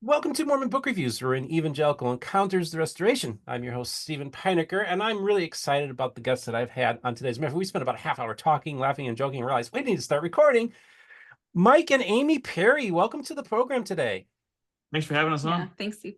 Welcome to Mormon Book Reviews, where an evangelical encounters the restoration. I'm your host, Stephen Peinecker, and I'm really excited about the guests that I've had on today's message. We spent about a half hour talking, laughing, and joking, and realized we need to start recording. Mike and Amy Perry, welcome to the program today. Thanks for having us on. Yeah, thanks, Steve.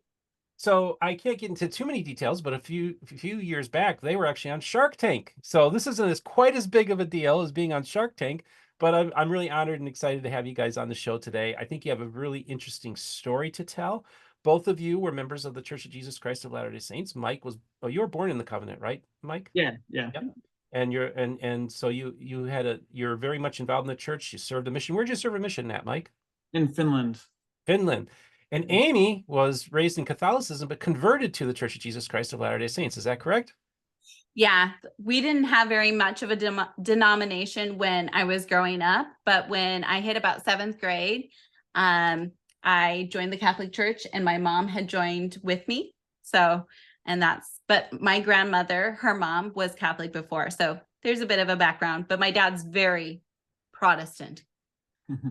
So I can't get into too many details, but a few years back, they were actually on Shark Tank. So this isn't quite as big of a deal as being on Shark Tank, but I'm really honored and excited to have you guys on the show today. I think you have a really interesting story to tell. Both of you were members of the Church of Jesus Christ of Latter-day Saints. Mike was, you were born in the covenant, right, Mike? Yeah. Yep. And so you're very much involved in the church. You served a mission. Where'd you serve a mission at, Mike? In Finland. Finland. And Amy was raised in Catholicism, but converted to the Church of Jesus Christ of Latter-day Saints. Is that correct? Yeah, we didn't have very much of a denomination when I was growing up, but when I hit about 7th grade, I joined the Catholic Church, and my mom had joined with me. But my grandmother, her mom was Catholic before, so there's a bit of a background, but my dad's very Protestant.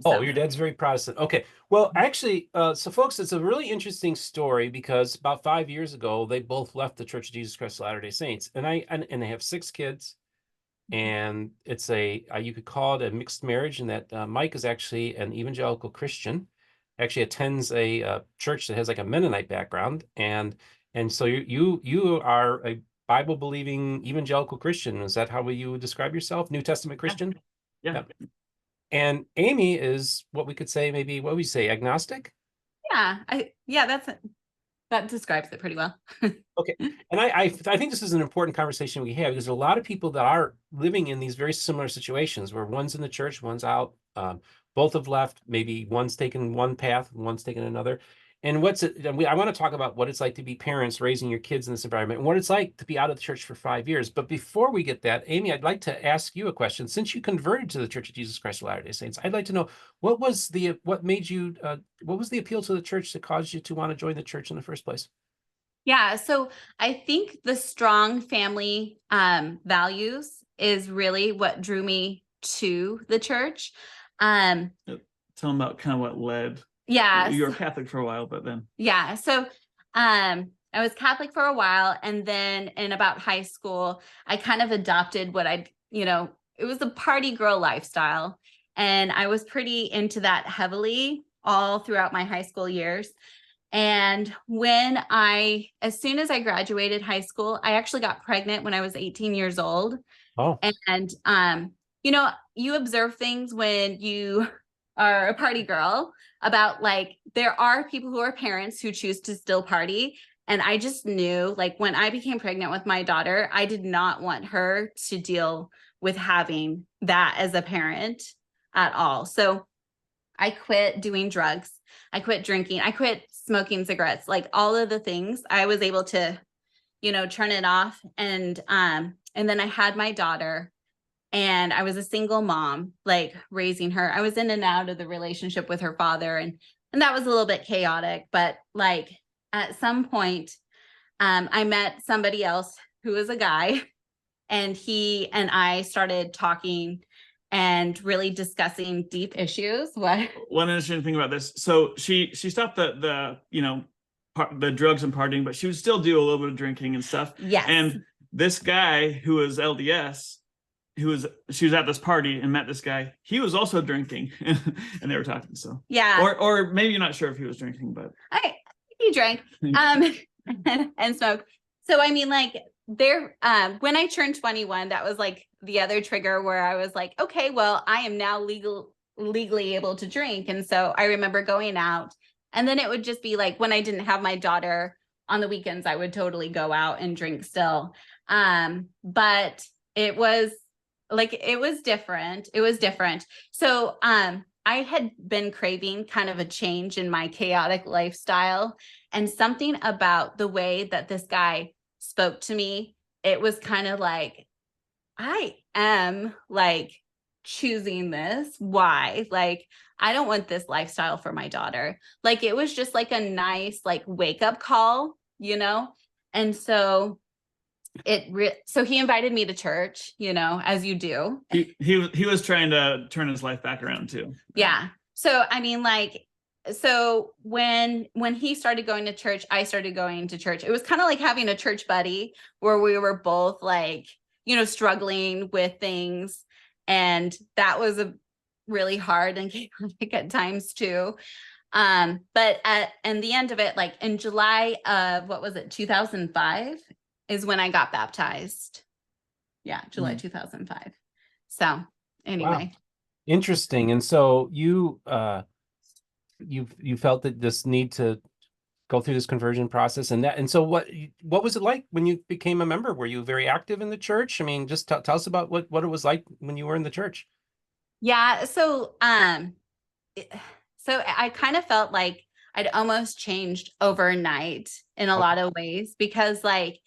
Oh, your dad's very Protestant. Okay. Well, actually, so folks, it's a really interesting story because about 5 years ago, they both left the Church of Jesus Christ of Latter-day Saints, and they have 6 kids, and it's you could call it a mixed marriage, in that Mike is actually an evangelical Christian, actually attends a church that has like a Mennonite background, and so you are a Bible believing evangelical Christian. Is that how you would describe yourself? New Testament Christian? Yeah. Yep. And Amy is what we could say, maybe, what would we say, agnostic? Yeah, that describes it pretty well. Okay. And I think this is an important conversation we have, because there's a lot of people that are living in these very similar situations where one's in the church, one's out, both have left, maybe one's taken one path, one's taken another. And I want to talk about what it's like to be parents raising your kids in this environment, and what it's like to be out of the church for 5 years. But before we get that, Amy, I'd like to ask you a question. Since you converted to the Church of Jesus Christ of Latter-day Saints, I'd like to know what was the appeal to the church that caused you to want to join the church in the first place? Yeah, so I think the strong family values is really what drew me to the church. Tell them about kind of what led. Yeah. You were Catholic for a while, but then. Yeah. So I was Catholic for a while, and then in about high school, I kind of adopted it was a party girl lifestyle. And I was pretty into that heavily all throughout my high school years. And as soon as I graduated high school, I actually got pregnant when I was 18 years old. Oh. And you observe things when you are a party girl about, like, there are people who are parents who choose to still party. And I just knew, like, when I became pregnant with my daughter, I did not want her to deal with having that as a parent at all. So I quit doing drugs. I quit drinking. I quit smoking cigarettes, like all of the things. I was able to, turn it off. And then I had my daughter, and I was a single mom, like, raising her. I was in and out of the relationship with her father, and that was a little bit chaotic. But, like, at some point, I met somebody else who was a guy, and he and I started talking and really discussing deep issues. One interesting thing about this. So she stopped the drugs and partying, but she would still do a little bit of drinking and stuff. Yes. And this guy who was LDS, she was at this party and met this guy. He was also drinking, and they were talking. So yeah, or maybe you're not sure if he was drinking, but he drank and smoked. So I mean, like, when I turned 21, that was like the other trigger where I was like, okay, well, I am now legally able to drink. And so I remember going out, and then it would just be like, when I didn't have my daughter on the weekends, I would totally go out and drink still. But it was different. It was different. So I had been craving kind of a change in my chaotic lifestyle, and something about the way that this guy spoke to me, it was kind of like, I am, like, choosing this. Why? Like, I don't want this lifestyle for my daughter. Like, it was just like a nice, like, wake up call, And so so he invited me to church, as you do. He was trying to turn his life back around too. Yeah. So, I mean, like, so when he started going to church, I started going to church. It was kind of like having a church buddy where we were both like, you know, struggling with things. And that was a really hard and chaotic at times too. But in the end of it, like in July of, what was it, 2005 is when I got baptized. Yeah, July 2005. So anyway. Wow. Interesting. And so you felt that this need to go through this conversion process, and so what was it like when you became a member? Were you very active in the church? I mean, just tell us about what it was like when you were in the church. Yeah, so I kind of felt like I'd almost changed overnight in a lot of ways, because like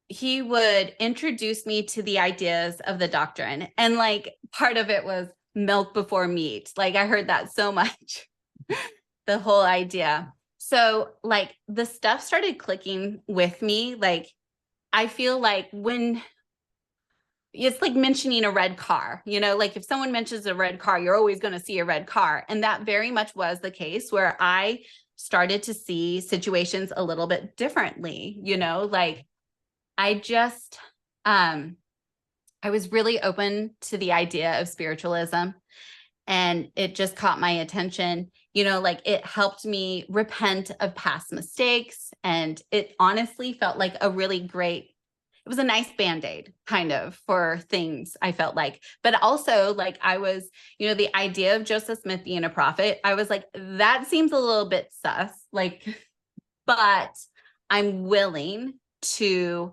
he would introduce me to the ideas of the doctrine, and like part of it was milk before meat. Like I heard that so much, the whole idea. So like the stuff started clicking with me. Like I feel like when it's like mentioning a red car, you know, like if someone mentions a red car, you're always going to see a red car. And that very much was the case, where I started to see situations a little bit differently, you know, like I just, I was really open to the idea of spiritualism, and it just caught my attention. You know, like it helped me repent of past mistakes. And it honestly felt like a really great, it was a nice Band-Aid kind of for things, I felt like. But also like I was, you know, the idea of Joseph Smith being a prophet, I was like, that seems a little bit sus, like, but I'm willing to,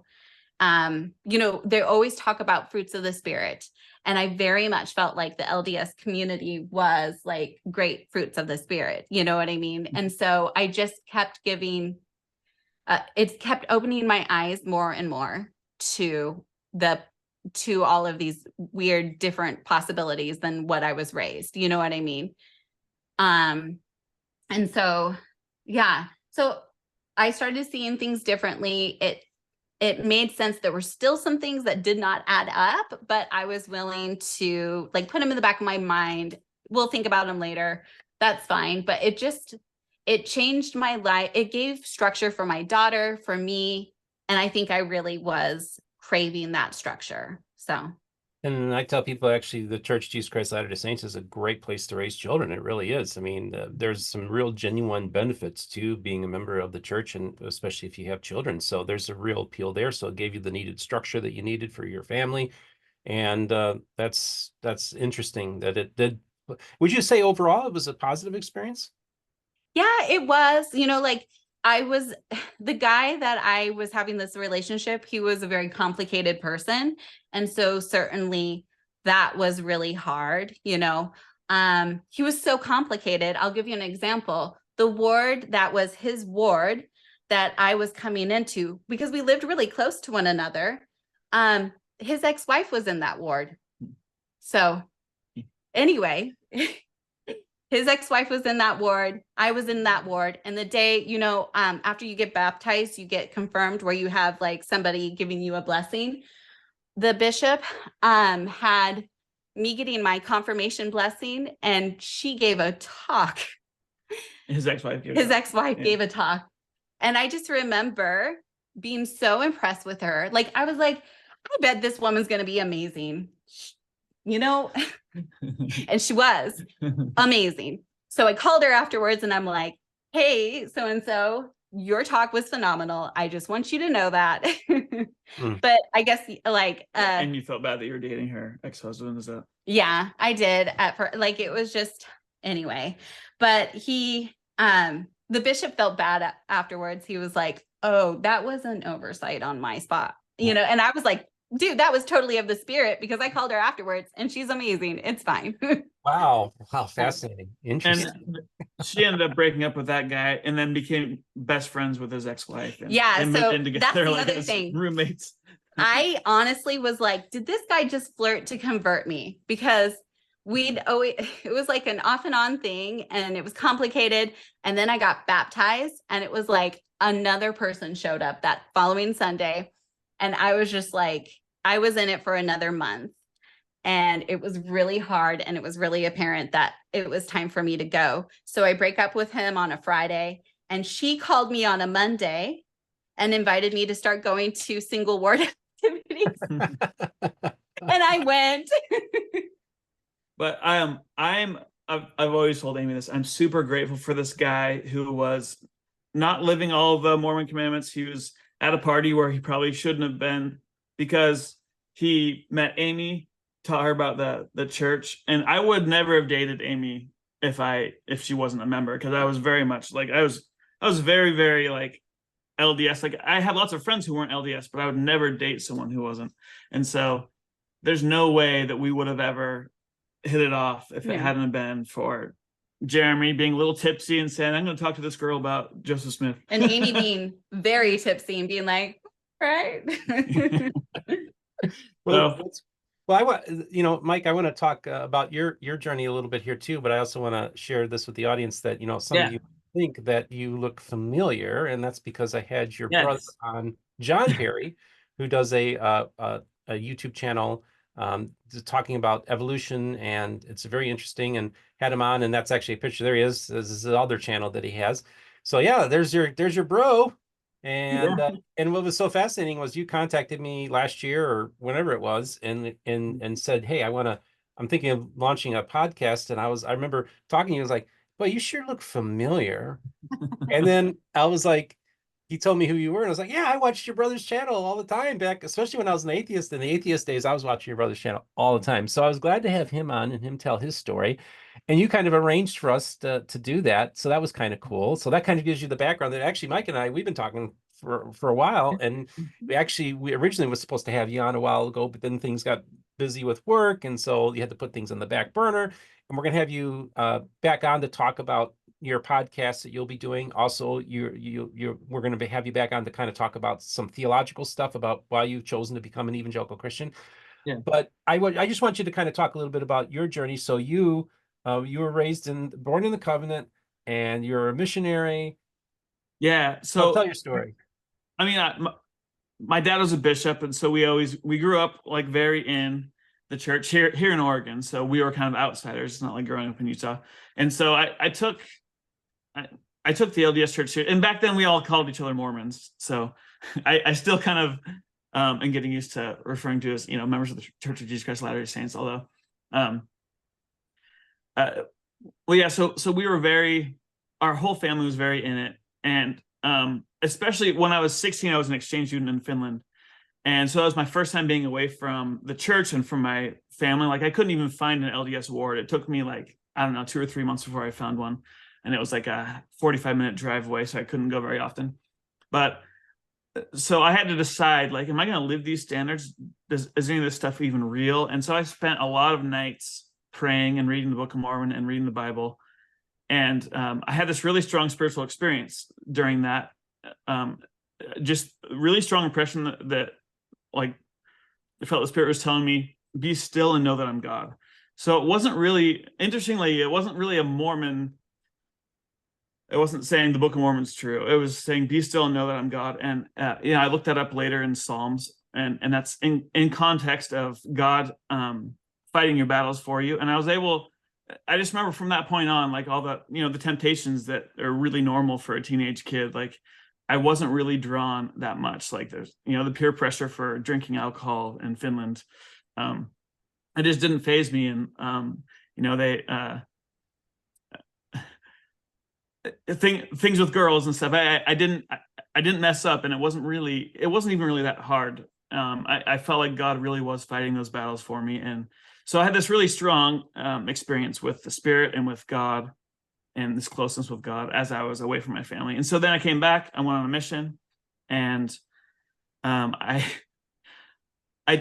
you know, they always talk about fruits of the Spirit. And I very much felt like the LDS community was like great fruits of the Spirit. You know what I mean? And so I just kept giving, it kept opening my eyes more and more to all of these weird, different possibilities than what I was raised. You know what I mean? And so, yeah, so I started seeing things differently. It made sense. There were still some things that did not add up, but I was willing to like put them in the back of my mind. We'll think about them later. That's fine. But it changed my life. It gave structure for my daughter, for me. And I think I really was craving that structure. So. And I tell people, actually, the Church of Jesus Christ of Latter-day Saints is a great place to raise children. It really is. I mean, there's some real genuine benefits to being a member of the church, and especially if you have children. So there's a real appeal there. So it gave you the needed structure that you needed for your family. And that's interesting that it did. Would you say overall it was a positive experience? Yeah, it was, you know, like I was the guy that I was having this relationship, he was a very complicated person. And so certainly that was really hard, you know. He was so complicated. I'll give you an example. The ward that was his ward that I was coming into, because we lived really close to one another, his ex-wife was in that ward. So anyway, his ex-wife was in that ward. I was in that ward. And the day, you know, after you get baptized, you get confirmed, where you have like somebody giving you a blessing. The bishop had me getting my confirmation blessing, and she gave a talk. His ex-wife gave a talk. And I just remember being so impressed with her. Like, I was like, I bet this woman's going to be amazing, you know? And she was amazing. So I called her afterwards and I'm like, hey, so-and-so, your talk was phenomenal. I just want you to know that. But I guess like, and you felt bad that you were dating her ex-husband, is that? Yeah, I did at first. Like, it was just, anyway, but the bishop felt bad afterwards. He was like, oh, that was an oversight on my spot, you know? And I was like, dude, that was totally of the Spirit, because I called her afterwards and she's amazing. It's fine. Wow. Fascinating. Interesting. And she ended up breaking up with that guy and then became best friends with his ex-wife. And yeah. they moved So in together, that's the like other as thing. roommates. I honestly was like, did this guy just flirt to convert me? Because it was like an off and on thing, and it was complicated. And then I got baptized, and it was like another person showed up that following Sunday. And I was just like, I was in it for another month. And it was really hard, and it was really apparent that it was time for me to go. So I break up with him on a Friday, and she called me on a Monday and invited me to start going to single ward activities. And I went. But I've always told Amy this. I'm super grateful for this guy who was not living all the Mormon commandments. He was at a party where he probably shouldn't have been, because he met Amy, taught her about the church. And I would never have dated Amy if she wasn't a member, because I was very much like, I was very, very like LDS. Like, I had lots of friends who weren't LDS, but I would never date someone who wasn't. And so there's no way that we would have ever hit it off if it hadn't been for Jeremy being a little tipsy and saying, I'm going to talk to this girl about Joseph Smith. And Amy being very tipsy and being like, right. Well, I want, Mike, I want to talk about your journey a little bit here too, but I also want to share this with the audience that, some of you think that you look familiar, and that's because I had your brother on, John Perry, who does a YouTube channel talking about evolution, and it's very interesting, and had him on, and that's actually a picture. There he is. This is the other channel that he has. So yeah, there's your bro. And and what was so fascinating was you contacted me last year or whenever it was, and said, hey, I'm thinking of launching a podcast. And I remember talking to you, I was like, well, you sure look familiar. And then I was like, he told me who you were, and I was like, yeah, I watched your brother's channel all the time back, especially when I was an atheist. In the atheist days, I was watching your brother's channel all the time. So I was glad to have him on and him tell his story. And you kind of arranged for us to do that. So that was kind of cool. So that kind of gives you the background that actually Mike and I, we've been talking for a while. And we originally was supposed to have you on a while ago, but then things got busy with work. And so you had to put things on the back burner. And we're going to have you back on to talk about your podcast that you'll be doing. Also, we're going to have you back on to kind of talk about some theological stuff about why you've chosen to become an evangelical Christian. Yeah. But I just want you to kind of talk a little bit about your journey. So you were born in the covenant, and you're a missionary. Yeah. So tell your story. I mean, my dad was a bishop, and so we grew up like very in the church here in Oregon. So we were kind of outsiders. It's not like growing up in Utah. And so I took the LDS church here, and back then we all called each other Mormons. So I still kind of am getting used to referring to as members of the Church of Jesus Christ of Latter-day Saints. Although, well, yeah. So we were our whole family was very in it, and especially when I was 16, I was an exchange student in Finland, and so that was my first time being away from the church and from my family. Like, I couldn't even find an LDS ward. It took me like, I don't know, 2 or 3 months before I found one. And it was like a 45-minute drive away, so I couldn't go very often. But so I had to decide, like, am I going to live these standards? Is any of this stuff even real? And so I spent a lot of nights praying and reading the Book of Mormon and reading the Bible. And I had this really strong spiritual experience during that. Just really strong impression that like, I felt the Spirit was telling me, be still and know that I'm God. So it wasn't really, interestingly, it wasn't really a Mormon. It wasn't saying the Book of Mormon's true. It was saying, be still and know that I'm God. And I looked that up later in Psalms, and that's in context of God fighting your battles for you. And I just remember from that point on, like, all the, the temptations that are really normal for a teenage kid. Like, I wasn't really drawn that much. Like, there's, the peer pressure for drinking alcohol in Finland. It just didn't faze me. And, things with girls and stuff. I didn't mess up, and it wasn't even really that hard. I felt like God really was fighting those battles for me. And so I had this really strong experience with the Spirit and with God, and this closeness with God as I was away from my family. And so then I came back, I went on a mission, and I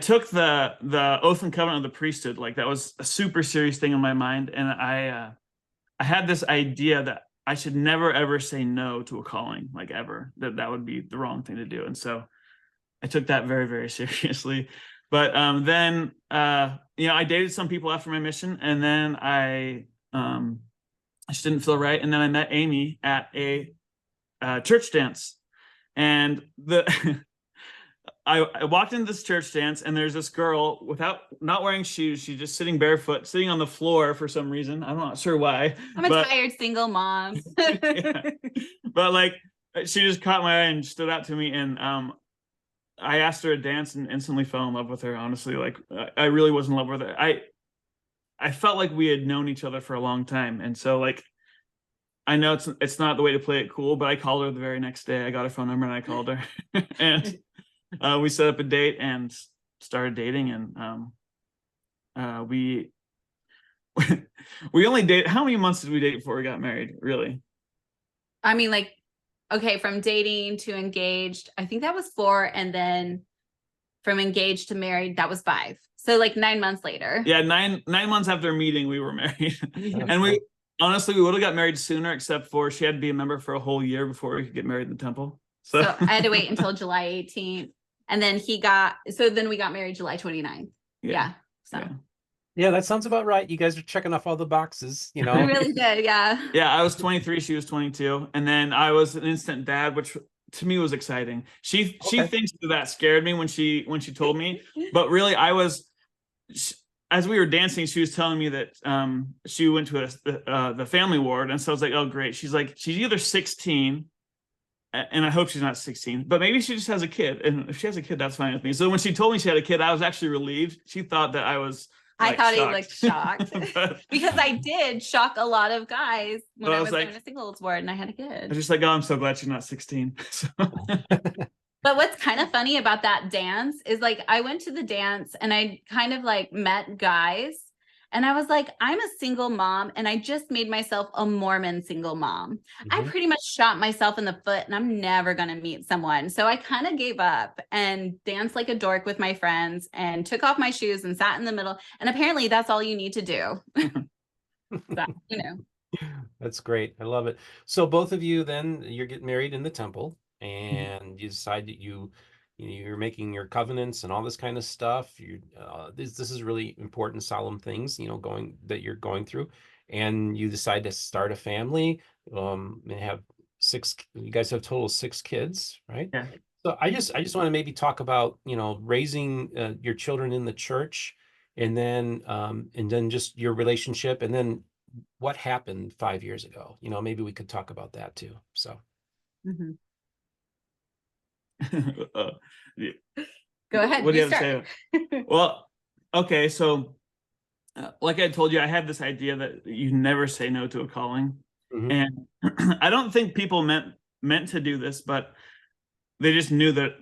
took the oath and covenant of the priesthood. Like, that was a super serious thing in my mind. And I had this idea that I should never, ever say no to a calling, like, ever, that would be the wrong thing to do. And so I took that very, very seriously. But then, I dated some people after my mission, and then I just didn't feel right. And then I met Amy at a church dance, and I walked into this church dance, and there's this girl not wearing shoes. She's just sitting barefoot, sitting on the floor for some reason. I'm not sure why. I'm a tired single mom. Yeah. But like, she just caught my eye and stood out to me, and I asked her to dance and instantly fell in love with her. Honestly, like I really was in love with her. I felt like we had known each other for a long time, and so like, I know it's not the way to play it cool, but I called her the very next day. I got her phone number and I called her, and we set up a date and started dating, and we we only dated. How many months did we date before we got married? Really? I mean, like, okay, from dating to engaged, I think that was 4, and then from engaged to married, that was 5. So like 9 months later. Yeah, 9 months after meeting, we were married, and we honestly we would have got married sooner, except for she had to be a member for a whole year before we could get married in the temple. So I had to wait until July 18th. And then then we got married July 29th. Yeah. So Yeah, that sounds about right. You guys are checking off all the boxes, you know. we really did, yeah. Yeah, I was 23, she was 22, and then I was an instant dad, which to me was exciting. She thinks that scared me when she told me, but really I was. As we were dancing, she was telling me that she went to the family ward, and so I was like, "Oh, great!" She's like, "She's either 16, and I hope she's not 16, but maybe she just has a kid, and if she has a kid, that's fine with me." So when she told me she had a kid, I was actually relieved. She thought that I was. I thought shocked. he looked shocked because I did shock a lot of guys when I was like, in a singles ward and I had a kid. I was just like, "Oh, I'm so glad she's not 16." So. But what's kind of funny about that dance is like I went to the dance and I kind of like met guys and I was like, I'm a single mom and I just made myself a Mormon single mom. Mm-hmm. I pretty much shot myself in the foot and I'm never going to meet someone. So I kind of gave up and danced like a dork with my friends and took off my shoes and sat in the middle. And apparently that's all you need to do. So, you know. That's great. I love it. So both of you then you're getting married in the temple. And you decide that you're making your covenants and all this kind of stuff. This is really important, solemn things, that you're going through, and you decide to start a family. And have 6. You guys have a total of 6 kids, right? Yeah. So I just want to maybe talk about raising your children in the church, and then just your relationship, and then what happened 5 years ago. Maybe we could talk about that too. So. Mm-hmm. Yeah. Go ahead. What do you have to say? Well, okay, so like I told you, I had this idea that you never say no to a calling, and I don't think people meant to do this, but they just knew that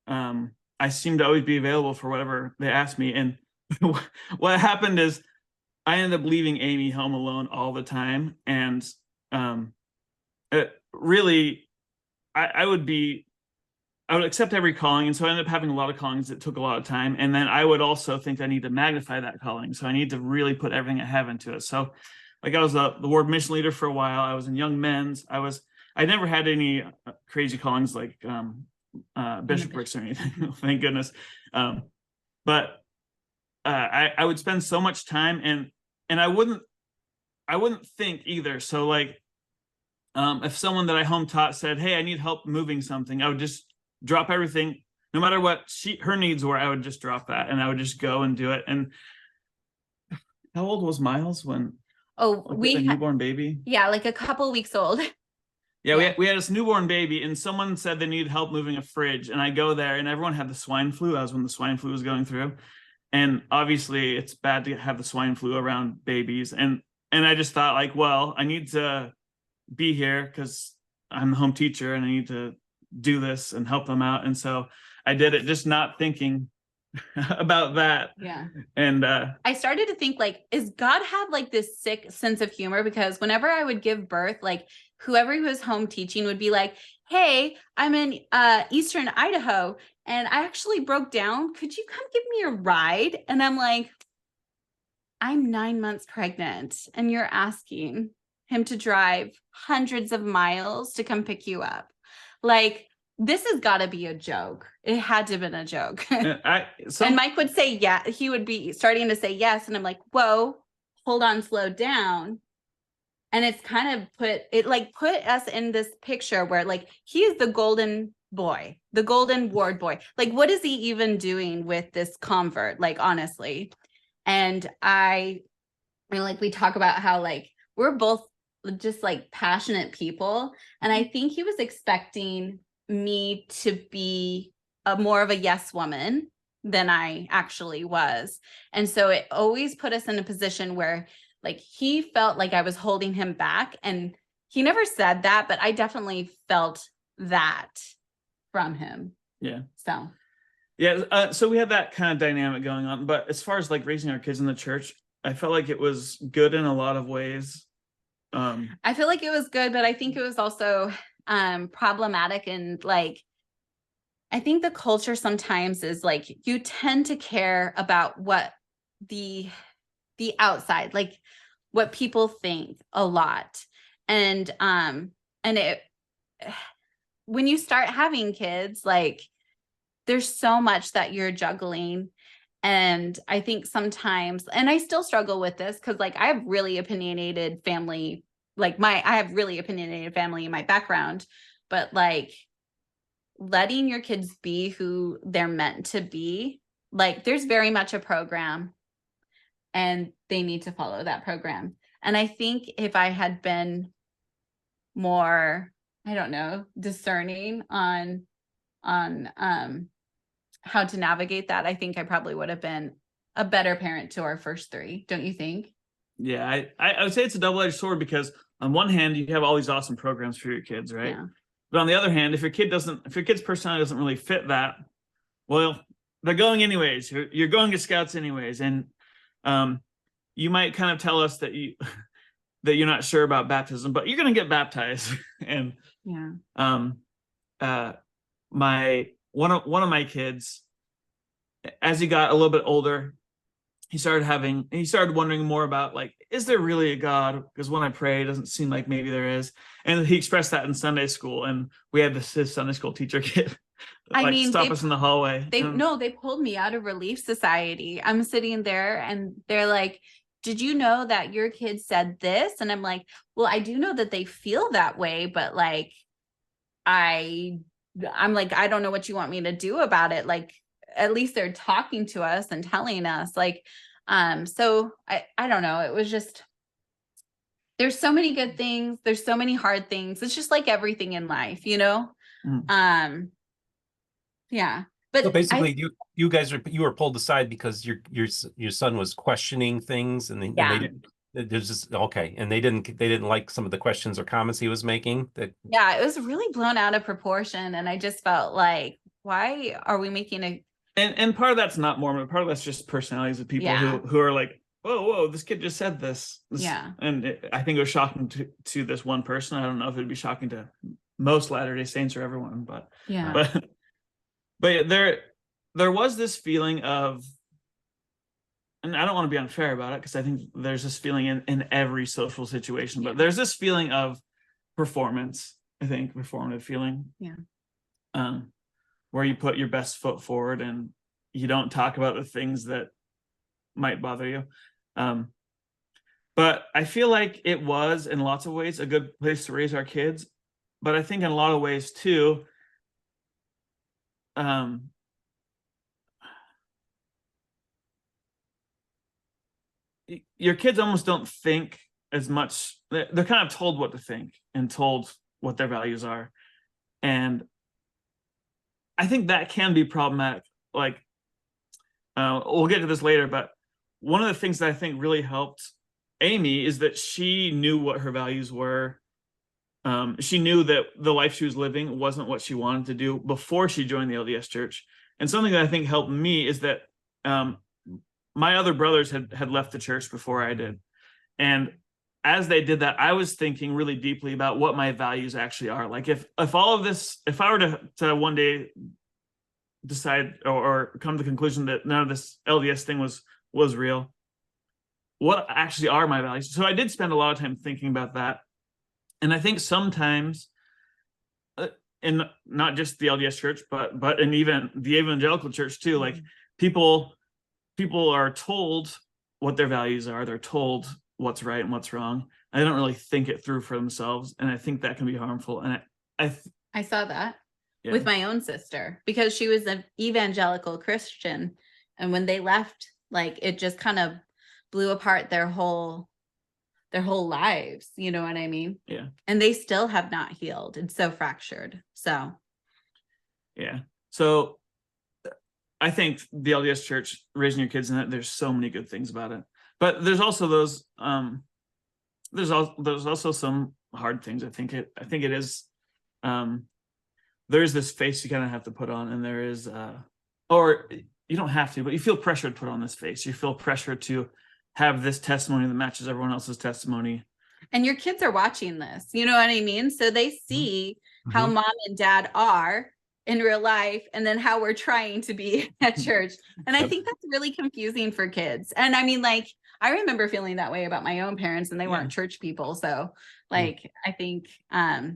I seemed to always be available for whatever they asked me. And what happened is I ended up leaving Amy home alone all the time, and really, I would accept every calling. And so I ended up having a lot of callings that took a lot of time. And then I would also think I need to magnify that calling. So I need to really put everything I have into it. So like I was the ward mission leader for a while. I was in young men's. I never had any crazy callings like bishoprics or anything. Thank goodness. But I would spend so much time and I wouldn't think either. So like if someone that I home taught said, "Hey, I need help moving something," I would just drop everything, no matter what her needs were. I would just drop that and I would just go and do it. And how old was Miles when? Oh, we had a newborn baby. Yeah, like a couple weeks old. Yeah, we had this newborn baby, and someone said they needed help moving a fridge, and I go there, and everyone had the swine flu. That was when the swine flu was going through, and obviously it's bad to have the swine flu around babies. And I just thought, like, well, I need to be here because I'm the home teacher, and I need to do this and help them out. And so I did it, just not thinking about that. Yeah. And I started to think, like, is God have like this sick sense of humor? Because whenever I would give birth, like whoever was home teaching would be like, "Hey, I'm in Eastern Idaho and I actually broke down. Could you come give me a ride?" And I'm like, I'm 9 months pregnant and you're asking him to drive hundreds of miles to come pick you up. Like, this has got to be a joke. It had to have been a joke. And Mike would say, yeah, he would be starting to say yes. And I'm like, whoa, hold on, slow down. And it's kind of put us in this picture where like, he is the golden boy, the golden ward boy. Like, what is he even doing with this convert? Like, honestly. And like, we talk about how like we're both just like passionate people. And I think he was expecting me to be more of a yes woman than I actually was. And so it always put us in a position where like he felt like I was holding him back. And he never said that, but I definitely felt that from him. Yeah. So. Yeah. So we had that kind of dynamic going on. But as far as like raising our kids in the church, I felt like it was good in a lot of ways. I feel like it was good, but I think it was also problematic. And like, I think the culture sometimes is like, you tend to care about what the outside, like what people think a lot. And it, when you start having kids, like there's so much that you're juggling. And I think sometimes, and I still struggle with this because like I have really opinionated family, like I have really opinionated family in my background, but like letting your kids be who they're meant to be, like there's very much a program and they need to follow that program. And I think if I had been more, I don't know, discerning on how to navigate that, I think I probably would have been a better parent to our first three. Don't you think? Yeah, I would say it's a double-edged sword because on one hand, you have all these awesome programs for your kids, right? Yeah. But on the other hand, if your kid's personality doesn't really fit that, well, they're going anyways. You're going to Scouts anyways, and you might kind of tell us that you're not sure about baptism, but you're going to get baptized. And yeah, one of my kids, as he got a little bit older, he started wondering more about like, is there really a God? Because when I pray, it doesn't seem like maybe there is. And he expressed that in Sunday school, and we had his Sunday school teacher kid stop us in the hallway. They pulled me out of Relief Society. I'm sitting there and they're like, did you know that your kid said this? And I'm like, well, I do know that they feel that way, but like, I'm like, I don't know what you want me to do about it. Like, at least they're talking to us and telling us like, so I don't know. It was just, there's so many good things. There's so many hard things. It's just like everything in life, you know? Mm. Yeah. But so basically you were pulled aside because your son was questioning things and they didn't, there's just okay. And they didn't like some of the questions or comments he was making yeah, it was really blown out of proportion. And I just felt like, why are we making and part of that's not Mormon, part of that's just personalities of people who are like, whoa, this kid just said this. And I think it was shocking to this one person. I don't know if it'd be shocking to most Latter-day Saints or everyone, but but there was this feeling of, and I don't want to be unfair about it because I think there's this feeling in every social situation, but there's this feeling of performance, I think, performative feeling. Yeah. Where you put your best foot forward and you don't talk about the things that might bother you. But I feel like it was in lots of ways a good place to raise our kids. But I think in a lot of ways too, your kids almost don't think as much. They're kind of told what to think and told what their values are. And I think that can be problematic. Like, we'll get to this later, but one of the things that I think really helped Amy is that she knew what her values were. She knew that the life she was living wasn't what she wanted to do before she joined the LDS church. And something that I think helped me is that my other brothers had left the church before I did. And as they did that, I was thinking really deeply about what my values actually are. Like if all of this, if I were to one day decide or come to the conclusion that none of this LDS thing was real, what actually are my values? So I did spend a lot of time thinking about that. And I think sometimes in not just the LDS church, but in even the evangelical church too, like people are told what their values are. They're told what's right and what's wrong. I don't really think it through for themselves, and I think that can be harmful. And I saw that. with my own sister, because she was an evangelical Christian. And when they left, like, it just kind of blew apart their whole lives. You know what I mean? Yeah. And they still have not healed. It's so fractured. So. Yeah. So I think the LDS church, raising your kids in that, there's so many good things about it. But there's also those, there's also some hard things. I think it is, there's this face you kind of have to put on, and there is, or you don't have to, but you feel pressure to put on this face. You feel pressure to have this testimony that matches everyone else's testimony. And your kids are watching this, you know what I mean? So they see how mom and dad are in real life, and then how we're trying to be at church. And I think that's really confusing for kids. And I mean, like, I remember feeling that way about my own parents, and they weren't church people. So like, I think, so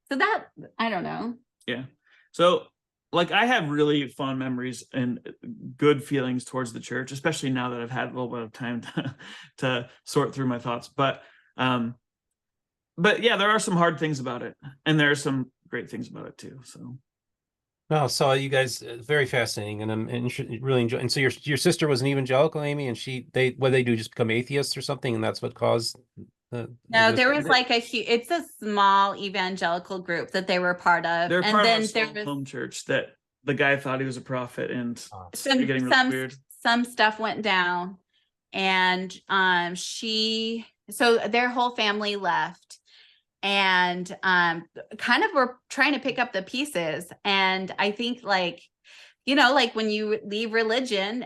that, I don't know. Yeah. So like, I have really fond memories and good feelings towards the church, especially now that I've had a little bit of time to sort through my thoughts. But yeah, there are some hard things about it, and there are some great things about it too. So. Well, so you guys, very fascinating, and I'm really enjoying. And so your sister was an evangelical, Amy, and what they do, just become atheists or something, and that's what caused. No, there was like it's a small evangelical group that they were part of. They're and part then of a small home church that the guy thought he was a prophet, and some, getting really weird. Some stuff went down, and so their whole family left, and kind of were trying to pick up the pieces. And I think, like, you know, like when you leave religion,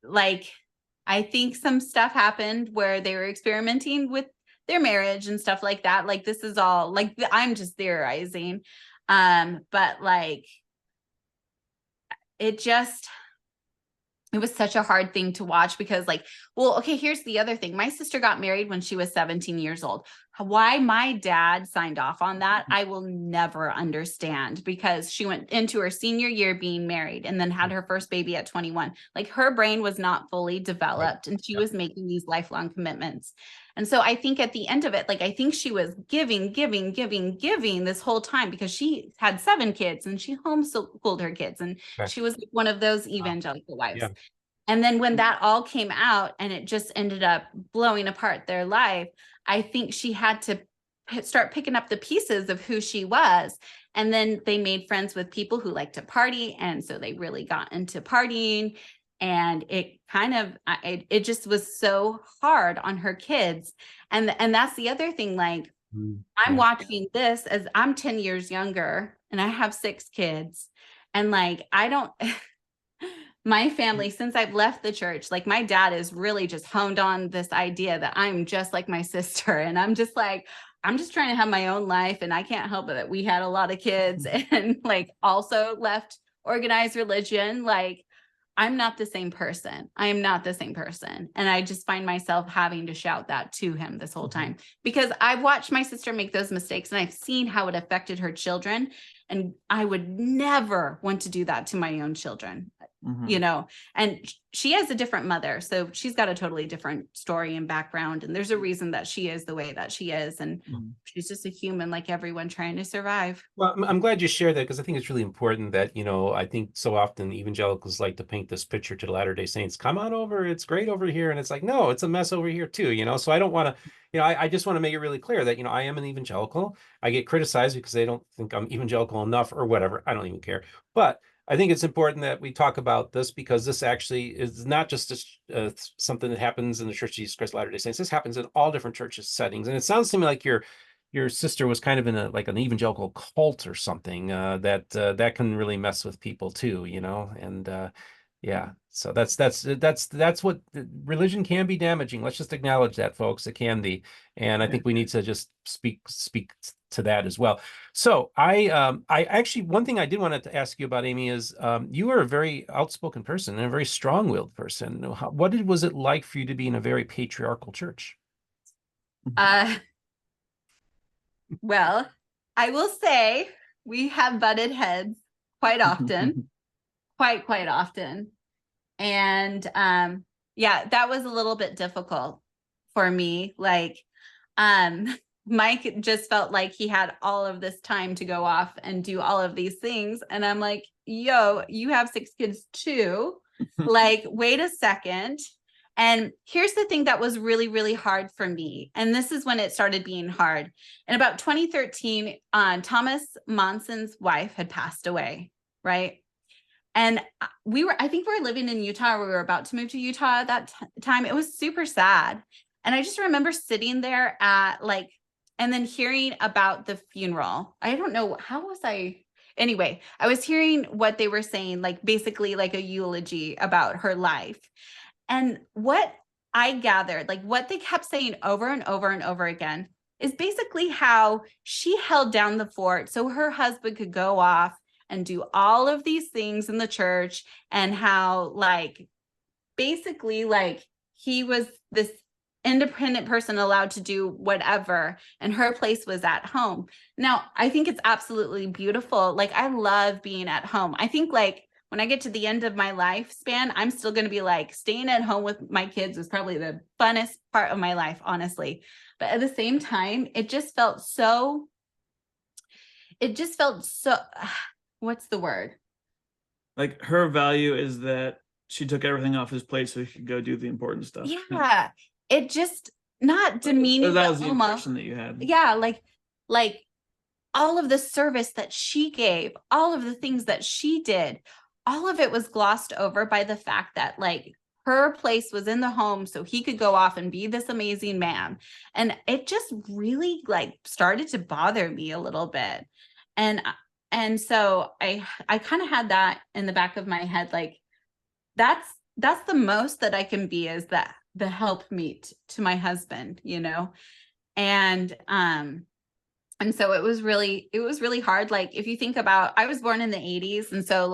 like, I think some stuff happened where they were experimenting with their marriage and stuff like that. Like, this is all, like, I'm just theorizing. But like, it was such a hard thing to watch, because, like, well, okay, here's the other thing. My sister got married when she was 17 years old. Why my dad signed off on that, I will never understand, because she went into her senior year being married and then had her first baby at 21. Like, her brain was not fully developed, and she was making these lifelong commitments. And so I think at the end of it, like, I think she was giving this whole time, because she had 7 kids and she homeschooled her kids, and she was one of those evangelical wives. Yeah. And then when that all came out and it just ended up blowing apart their life, I think she had to start picking up the pieces of who she was. And then they made friends with people who like to party. And so they really got into partying. And it kind of, it just was so hard on her kids. And that's the other thing, like, I'm watching this as I'm 10 years younger and I have 6 kids. And like, my family, since I've left the church, like, my dad is really just honed on this idea that I'm just like my sister. And I'm just like, I'm just trying to have my own life. And I can't help it that we had a lot of kids and like also left organized religion. Like, I'm not the same person. I am not the same person. And I just find myself having to shout that to him this whole time, because I've watched my sister make those mistakes and I've seen how it affected her children. And I would never want to do that to my own children, you know, and she has a different mother. So she's got a totally different story and background. And there's a reason that she is the way that she is. And she's just a human like everyone trying to survive. Well, I'm glad you shared that, because I think it's really important that, you know, I think so often evangelicals like to paint this picture to the Latter-day Saints, come on over, it's great over here. And it's like, no, it's a mess over here too, you know? So I don't want to, you know, I just want to make it really clear that, you know, I am an evangelical. I get criticized because they don't think I'm evangelical enough or whatever. I don't even care. But I think it's important that we talk about this, because this actually is not just something that happens in the Church of Jesus Christ of Latter-day Saints. This happens in all different churches settings. And it sounds to me like your sister was kind of in an evangelical cult or something, that can really mess with people too, you know? And yeah, so that's what religion can be damaging. Let's just acknowledge that, folks. It can be. And I think we need to just speak to that as well. So I actually, one thing I did want to ask you about, Amy, is you are a very outspoken person and a very strong-willed person. What was it like for you to be in a very patriarchal church? Well, I will say we have butted heads quite often, quite often. And yeah, that was a little bit difficult for me. Like, Mike just felt like he had all of this time to go off and do all of these things. And I'm like, yo, you have 6 kids too. Like, wait a second. And here's the thing that was really, really hard for me. And this is when it started being hard. In about 2013, Thomas Monson's wife had passed away, right? And I think we were living in Utah. We were about to move to Utah at that time. It was super sad. And I just remember sitting there and then hearing about the funeral. I don't know, anyway, I was hearing what they were saying, like basically like a eulogy about her life. And what I gathered, like what they kept saying over and over and over again, is basically how she held down the fort so her husband could go off and do all of these things in the church, and how basically he was this independent person allowed to do whatever, and her place was at home. Now, I think it's absolutely beautiful. Like, I love being at home. I think when I get to the end of my lifespan, I'm still going to be staying at home with my kids is probably the funnest part of my life, honestly. But at the same time, it just felt so, what's the word? Like, her value is that she took everything off his plate so he could go do the important stuff. Yeah. It just, not demeaning. That was the impression that you had. Yeah. Like all of the service that she gave, all of the things that she did, all of it was glossed over by the fact that her place was in the home so he could go off and be this amazing man. And it just really started to bother me a little bit. And so I kind of had that in the back of my head, that's the most that I can be, is that the helpmeet to my husband, and so it was really hard. If you think about, I was born in the 80s, and so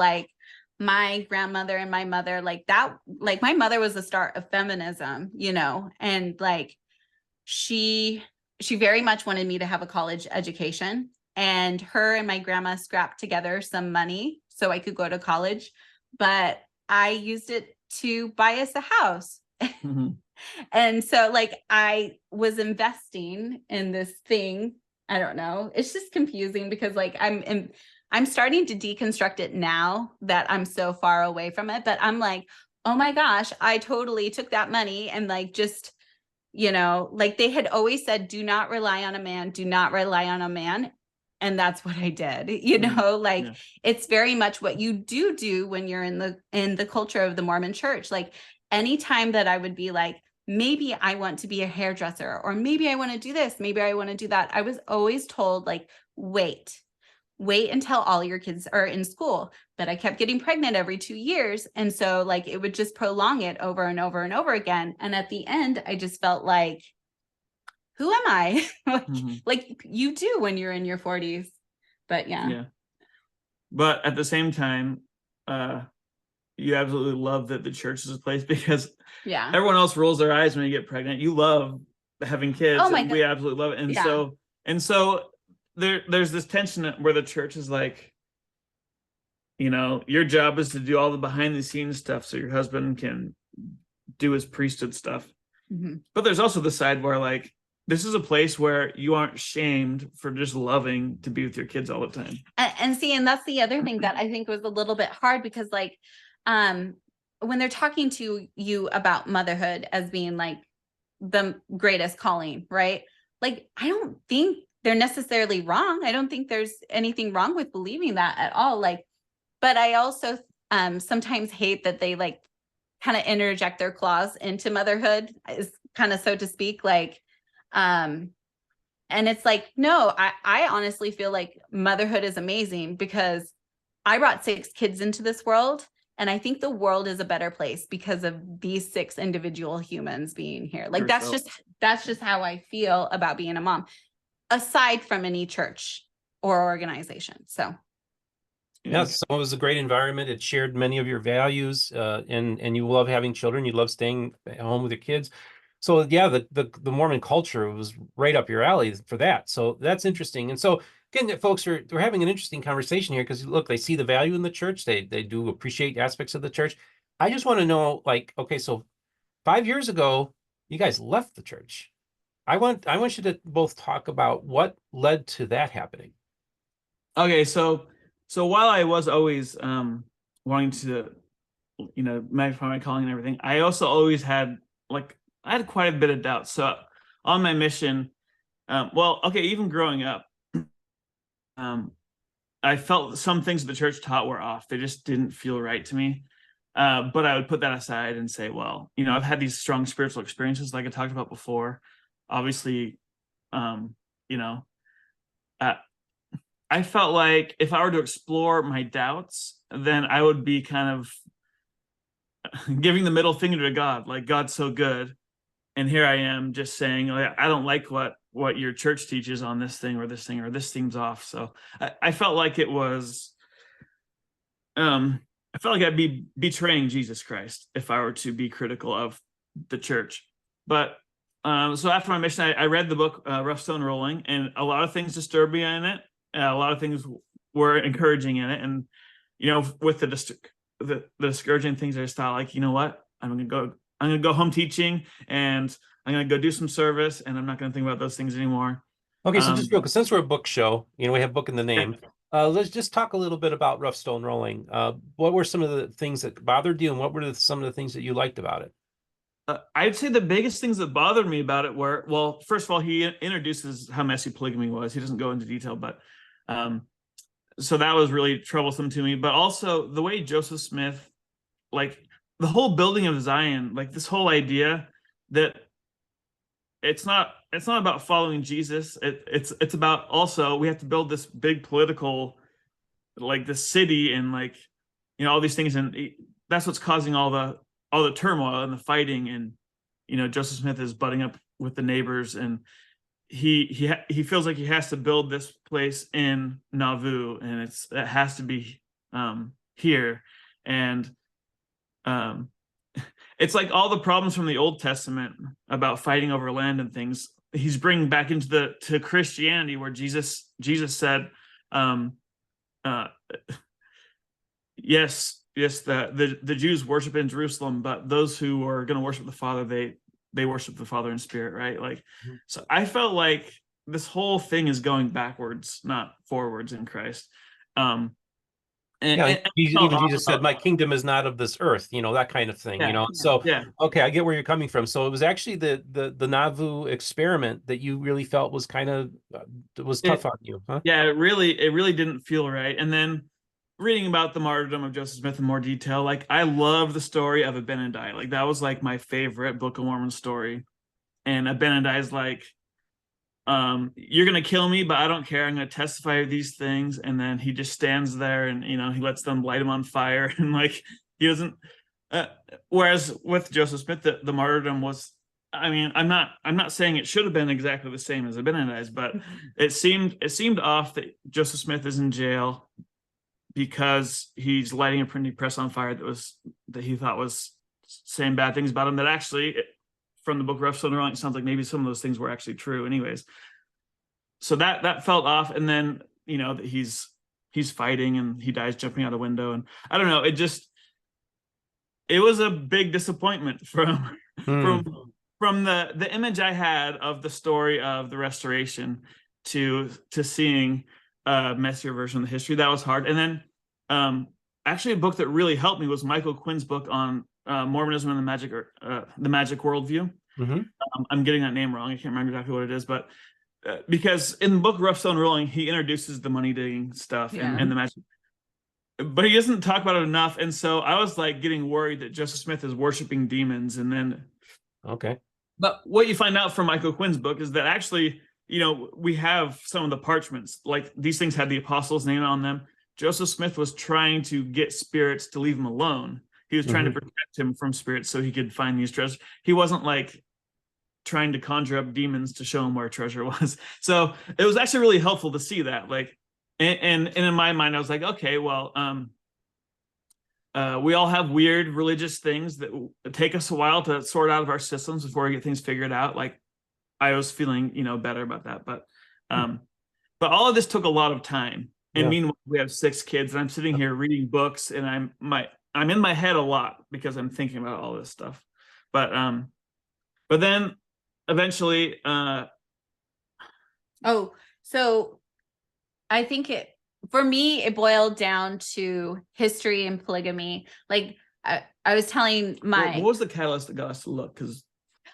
my grandmother and my mother, my mother was the start of feminism, and she very much wanted me to have a college education, and her and my grandma scrapped together some money so I could go to college, but I used it to buy us a house. Mm-hmm. And so I was investing in this thing. I don't know. It's just confusing because I'm starting to deconstruct it now that I'm so far away from it. But I'm oh my gosh, I totally took that money and just, they had always said, do not rely on a man, do not rely on a man. And that's what I did, yeah. It's very much what you do when you're in the culture of the Mormon church. Anytime that I would be maybe I want to be a hairdresser, or maybe I want to do this, maybe I want to do that, I was always told wait until all your kids are in school. But I kept getting pregnant every 2 years. And so it would just prolong it over and over and over again. And at the end, I just felt who am I? You do when you're in your 40s. But yeah. But at the same time, you absolutely love that the church is a place, because everyone else rolls their eyes when you get pregnant. You love having kids. Oh my God. We absolutely love it. And so there's this tension where the church is your job is to do all the behind the scenes stuff so your husband can do his priesthood stuff. Mm-hmm. But there's also the side where this is a place where you aren't shamed for just loving to be with your kids all the time. And that's the other thing that I think was a little bit hard, because when they're talking to you about motherhood as being the greatest calling, right? I don't think they're necessarily wrong. I don't think there's anything wrong with believing that at all. But I also sometimes hate that they kind of interject their claws into motherhood, is kind of, so to speak, and it's no, I honestly feel motherhood is amazing, because I brought 6 kids into this world, and I think the world is a better place because of these 6 individual humans being here. That's just how I feel about being a mom, aside from any church or organization. So yeah, so it was a great environment. It shared many of your values, and you love having children. You love staying at home with your kids. So yeah, the Mormon culture was right up your alley for that. So that's interesting. And so again, folks, we're having an interesting conversation here, because look, they see the value in the church. They do appreciate aspects of the church. I just want to know, okay, so 5 years ago, you guys left the church. I want you to both talk about what led to that happening. Okay, so while I was always wanting to, magnify my calling and everything, I also always had I had quite a bit of doubt. So on my mission, even growing up, I felt some things the church taught were off. They just didn't feel right to me. But I would put that aside and say, well, I've had these strong spiritual experiences like I talked about before. Obviously, you know, uh, I felt like if I were to explore my doubts, then I would be kind of giving the middle finger to God, like God's so good. And here I am just saying, oh, yeah, I don't like what your church teaches on this thing or this seems off. So I felt like it was, I felt like I'd be betraying Jesus Christ if I were to be critical of the church. But so after my mission, I read the book Rough Stone Rolling, and a lot of things disturbed me in it. A lot of things were encouraging in it, and with the discouraging things, I just thought, like, you know what, I'm gonna go home teaching, and I'm gonna go do some service, and I'm not gonna think about those things anymore. Okay, so just real quick, since we're a book show, we have book in the name. Yeah. Let's just talk a little bit about Rough Stone Rolling. What were some of the things that bothered you, and what were some of the things that you liked about it? I'd say the biggest things that bothered me about it were, well, first of all, he introduces how messy polygamy was. He doesn't go into detail, but so that was really troublesome to me. But also the way Joseph Smith, like the whole building of Zion, like this whole idea that it's not about following Jesus. It's about also we have to build this big political, like the city and all these things, and that's what's causing all the turmoil and the fighting. And Joseph Smith is butting up with the neighbors, and he feels like he has to build this place in Nauvoo, and it has to be here. And it's like all the problems from the Old Testament about fighting over land and things, he's bringing back into to Christianity, where Jesus said, yes, the Jews worship in Jerusalem, but those who are going to worship the Father, they worship the Father in spirit, right? Like, so I felt like this whole thing is going backwards, not forwards in Christ. And even Jesus said, "My kingdom is not of this earth," that kind of thing. So yeah. Okay, I get where you're coming from. So it was actually the Nauvoo experiment that you really felt was kind of was tough on you, huh? Yeah, it really didn't feel right. And then reading about the martyrdom of Joseph Smith in more detail, like I love the story of Abinadi. Like that was like my favorite Book of Mormon story. And Abinadi is like, you're gonna kill me, but I don't care. I'm gonna testify these things. And then he just stands there, and he lets them light him on fire, and like he doesn't. Whereas with Joseph Smith, the martyrdom was. I mean, I'm not saying it should have been exactly the same as Abinadi's, but it seemed off that Joseph Smith is in jail because he's lighting a printing press on fire that he thought was saying bad things about him. That actually, from the book Rough Stone Rolling, it sounds like maybe some of those things were actually true anyways. So that felt off. And then that he's fighting and he dies jumping out a window, and I don't know, it was a big disappointment from the image I had of the story of the restoration to seeing a messier version of the history. That was hard. And then actually a book that really helped me was Michael Quinn's book on Mormonism and the magic worldview. I'm getting that name wrong. I can't remember exactly what it is, but because in the book Rough Stone Rolling, he introduces the money digging stuff and the magic, but he doesn't talk about it enough. And so I was like getting worried that Joseph Smith is worshiping demons. And then but what you find out from Michael Quinn's book is that actually, we have some of the parchments, like these things had the apostles' name on them. Joseph Smith was trying to get spirits to leave him alone. He was trying to protect him from spirits so he could find these treasures. He wasn't like trying to conjure up demons to show him where treasure was. So it was actually really helpful to see that. Like, and in my mind, I was like, okay, well, we all have weird religious things that take us a while to sort out of our systems before we get things figured out. Like, I was feeling, better about that. But all of this took a lot of time. And meanwhile, we have 6 kids, and I'm sitting here reading books, and I'm in my head a lot because I'm thinking about all this stuff. But then eventually, Oh, so I think for me, it boiled down to history and polygamy. Like I was telling what was the catalyst that got us to look? Because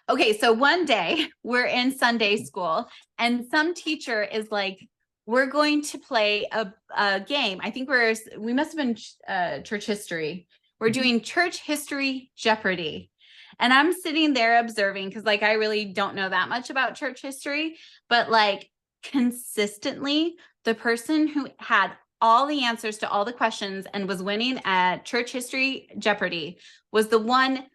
okay, so one day we're in Sunday school and some teacher is like, we're going to play a game. I think we must have been church history. We're doing church history Jeopardy. And I'm sitting there observing because like I really don't know that much about church history, but like consistently the person who had all the answers to all the questions and was winning at church history Jeopardy was the one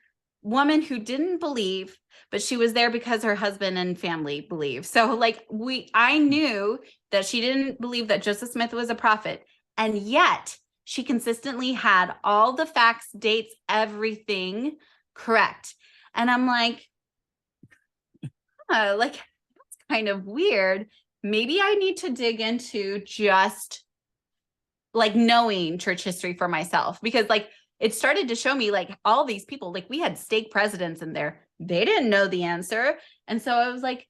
woman who didn't believe, but she was there because her husband and family believed. So like I knew that she didn't believe that Joseph Smith was a prophet, and yet she consistently had all the facts, dates, everything correct. And I'm like, like that's kind of weird. Maybe I need to dig into just like knowing church history for myself, because like it started to show me like all these people, like we had stake presidents in there. They didn't know the answer. And so I was like,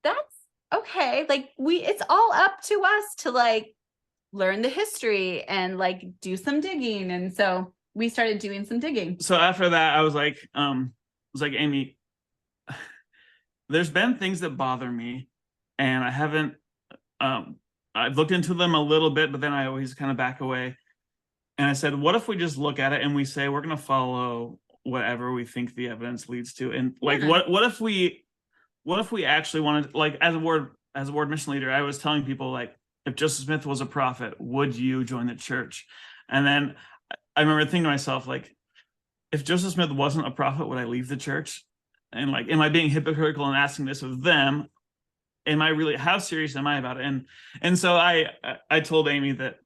that's okay. Like it's all up to us to like learn the history and like do some digging. And so we started doing some digging. so after that, I was like, Amy, there's been things that bother me, and I haven't. I've looked into them a little bit, but then I always kind of back away. And I said, what if we just look at it and we say we're going to follow whatever we think the evidence leads to? And like, what if we actually wanted, like, as a ward mission leader, I was telling people like, if Joseph Smith was a prophet, would you join the church? And then I remember thinking to myself, like, if Joseph Smith wasn't a prophet, would I leave the church? And like, am I being hypocritical and asking this of them? Am I really, how serious am I about it? And so I told Amy that,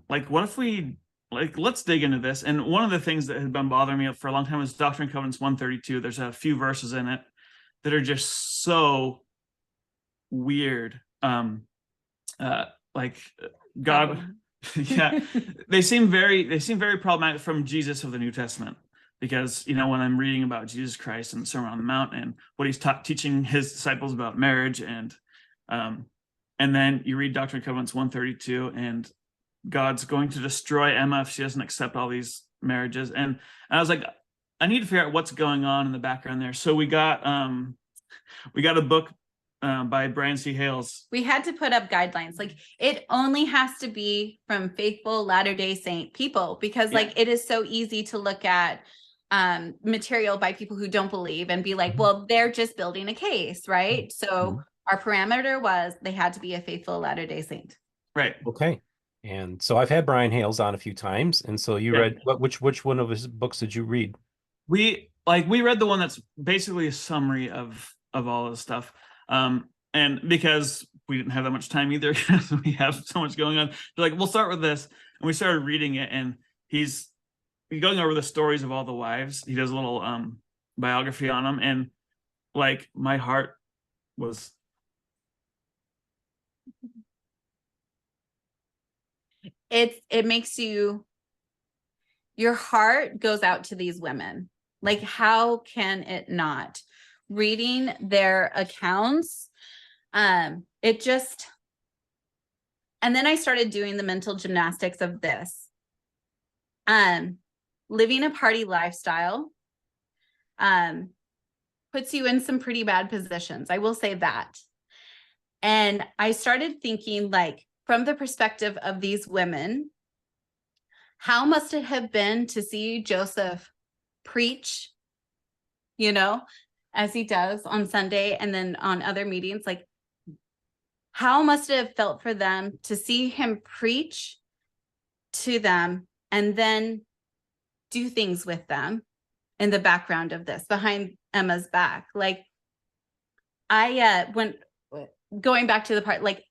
like, what if we, like, let's dig into this. And one of the things that had been bothering me for a long time was Doctrine and Covenants 132. There's a few verses in it that are just so weird. Like God, yeah, they seem very problematic from Jesus of the New Testament, because, you know, when I'm reading about Jesus Christ and the Sermon on the Mount and what he's teaching his disciples about marriage, and then you read Doctrine and Covenants 132, and God's going to destroy Emma if she doesn't accept all these marriages. And I was like, I need to figure out what's going on in the background there. So we got a book by Brian C. Hales. We had to put up guidelines. Like it only has to be from faithful Latter-day Saint people, because like it is so easy to look at material by people who don't believe and be like, well, they're just building a case, right? So our parameter was they had to be a faithful Latter-day Saint. Right. Okay. And so I've had Brian Hales on a few times. And so you read which one of his books did you read? We read the one that's basically a summary of all this stuff. And because we didn't have that much time either, because we have so much going on, they're like, we'll start with this. And we started reading it, and he's going over the stories of all the wives. He does a little biography on them, and like my heart was, it makes your heart goes out to these women. Like, how can it not? Reading their accounts, it just, and then I started doing the mental gymnastics of this. Living a party lifestyle puts you in some pretty bad positions. I will say that. And I started thinking, like, from the perspective of these women, how must it have been to see Joseph preach, you know, as he does on Sunday and then on other meetings? Like, how must it have felt for them to see him preach to them and then do things with them in the background of this, behind Emma's back? Like, when going back to the part, like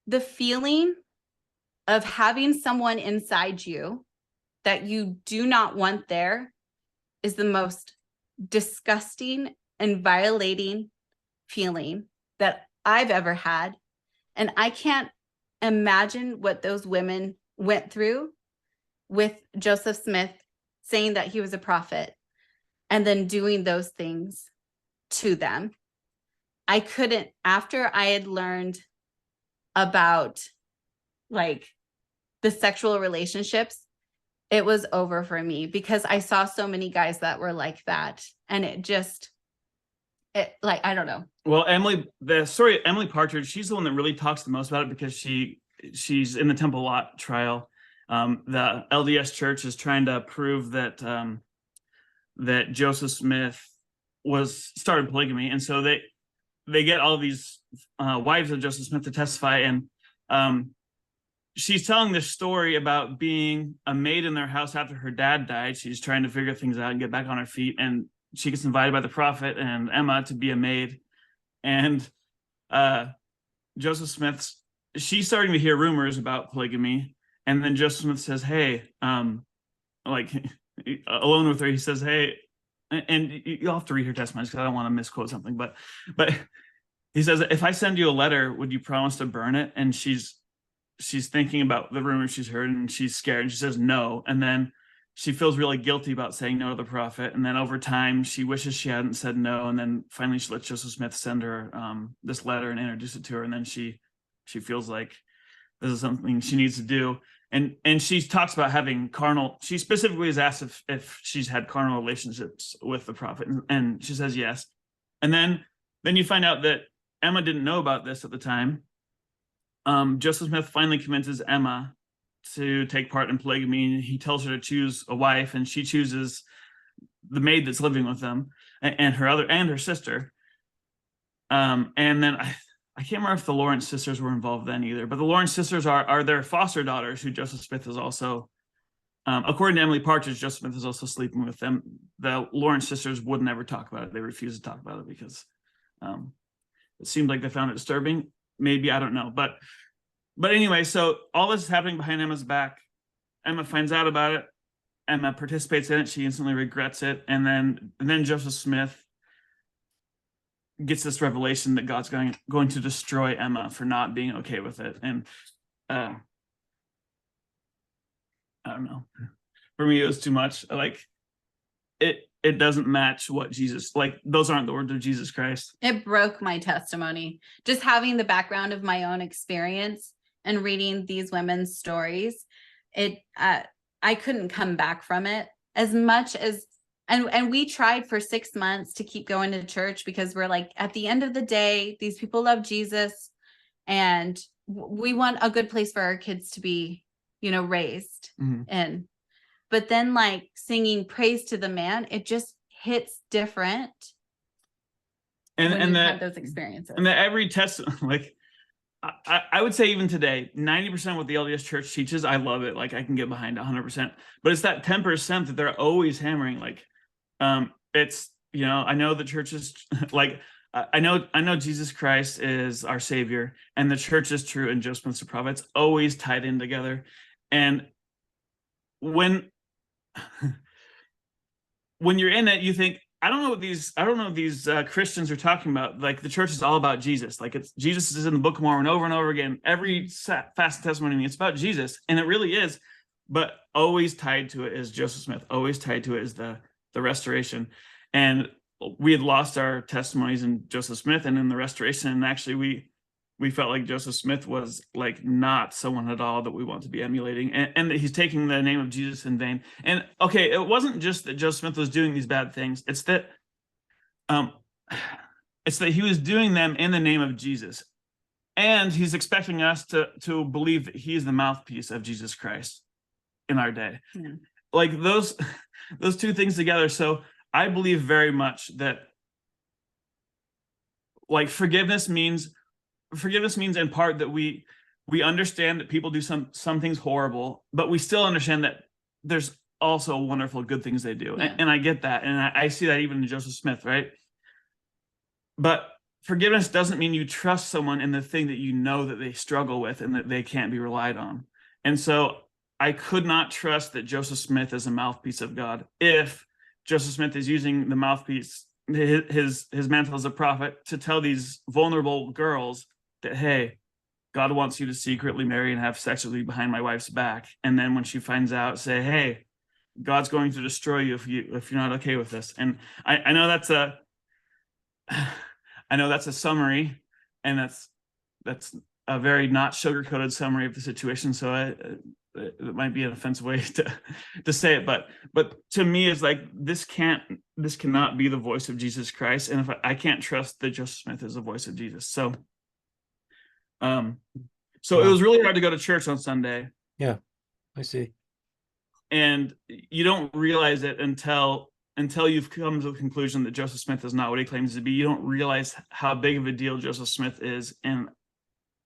the feeling of having someone inside you that you do not want there is the most disgusting and violating feeling that I've ever had. And I can't imagine what those women went through with Joseph Smith saying that he was a prophet and then doing those things to them. I couldn't, after I had learned about like the sexual relationships, it was over for me because I saw so many guys that were like that. And like, I don't know. Well, the story of Emily Partridge, she's the one that really talks the most about it because she's in the Temple Lot trial. The LDS Church is trying to prove that that Joseph Smith started polygamy, and so they get all these wives of Joseph Smith to testify, and she's telling this story about being a maid in their house after her dad died. She's trying to figure things out and get back on her feet, and she gets invited by the prophet and Emma to be a maid. And Joseph Smith's, she's starting to hear rumors about polygamy. And then Joseph Smith says, hey, like alone with her, he says, hey, and you'll have to read her testimonies because I don't want to misquote something, but he says, if I send you a letter, would you promise to burn it? And she's thinking about the rumors she's heard, and she's scared, and she says no. And then she feels really guilty about saying no to the prophet. And then over time, she wishes she hadn't said no. And then finally she lets Joseph Smith send her this letter and introduce it to her. And then she feels like this is something she needs to do. And she talks about having she specifically is asked if she's had carnal relationships with the prophet. And she says yes. And then you find out that Emma didn't know about this at the time. Joseph Smith finally convinces Emma to take part in polygamy. He tells her to choose a wife, and she chooses the maid that's living with them and her sister. And then I can't remember if the Lawrence sisters were involved then either, but the Lawrence sisters are their foster daughters who Joseph Smith is also, according to Emily Partridge, Joseph Smith is also sleeping with them. The Lawrence sisters would never talk about it. They refused to talk about it because it seemed like they found it disturbing. Maybe, I don't know. But anyway, so all this is happening behind Emma's back. Emma finds out about it. Emma participates in it. She instantly regrets it. And then Joseph Smith gets this revelation that God's going to destroy Emma for not being okay with it. And I don't know. For me, it was too much. Like it doesn't match what Jesus, like those aren't the words of Jesus Christ. It broke my testimony. Just having the background of my own experience and reading these women's stories, I couldn't come back from it as much as, and we tried for 6 months to keep going to church because we're like, at the end of the day, these people love Jesus and we want a good place for our kids to be, raised in. But then like singing praise to the man, it just hits different. And that those experiences. And that every test, like I would say even today, 90% what the LDS Church teaches, I love it. Like I can get behind 100%. But it's that 10% that they're always hammering. Like it's, I know the church is like, I know Jesus Christ is our savior and the church is true and Joseph Smith's the prophet. It's always tied in together. And when you're in it, you think, I don't know what these Christians are talking about. Like the church is all about Jesus. Like Jesus is in the Book of Mormon over and over again. Every fast testimony, it's about Jesus, and it really is. But always tied to it is Joseph Smith. Always tied to it is the restoration. And we had lost our testimonies in Joseph Smith and in the restoration. And actually, we felt like Joseph Smith was like not someone at all that we want to be emulating, and that he's taking the name of Jesus in vain. And okay, it wasn't just that Joseph Smith was doing these bad things. It's that he was doing them in the name of Jesus. And he's expecting us to believe that he's the mouthpiece of Jesus Christ in our day. Yeah. Like those two things together. So I believe very much that like forgiveness means in part that we understand that people do some things horrible, but we still understand that there's also wonderful good things they do. Yeah. And I get that. And I see that even in Joseph Smith, right? But forgiveness doesn't mean you trust someone in the thing that you know that they struggle with and that they can't be relied on. And so I could not trust that Joseph Smith is a mouthpiece of God if Joseph Smith is using the mouthpiece, his mantle as a prophet, to tell these vulnerable girls that, hey, God wants you to secretly marry and have sex with me behind my wife's back. And then when she finds out, say, hey, God's going to destroy you if you're not okay with this. And I know I know that's a summary, and that's a very not sugar-coated summary of the situation. So it might be an offensive way to say it, but to me, it's like this cannot be the voice of Jesus Christ, and if I can't trust that Joseph Smith is the voice of Jesus. So it was really hard to go to church on Sunday. Yeah, I see. And you don't realize it until you've come to the conclusion that Joseph Smith is not what he claims to be. You don't realize how big of a deal Joseph Smith is in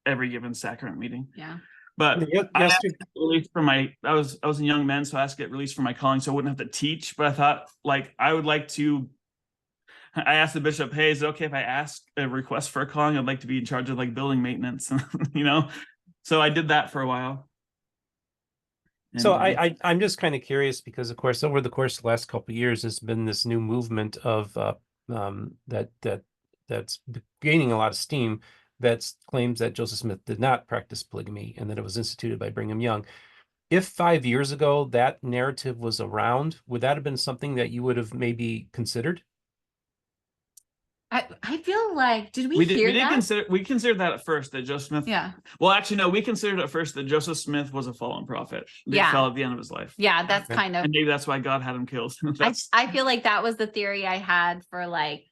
every given sacrament meeting. Yeah. But Yes, I asked to get released from I was in young men, so I asked to get released from my calling so I wouldn't have to teach. But I thought, like, I asked the bishop, hey, is it okay if I ask a request for a calling? I'd like to be in charge of like building maintenance, So I did that for a while. So I'm just kind of curious because, of course, over the course of the last couple of years, there's been this new movement of that's gaining a lot of steam that claims that Joseph Smith did not practice polygamy and that it was instituted by Brigham Young. If 5 years ago that narrative was around, would that have been something that you would have maybe considered? I feel like, did we hear that? We considered that at first, that Joseph Smith. Yeah. Well, actually, no, we considered at first that Joseph Smith was a fallen prophet. He fell at the end of his life. Yeah, that's kind of. And maybe that's why God had him killed. I feel like that was the theory I had for like,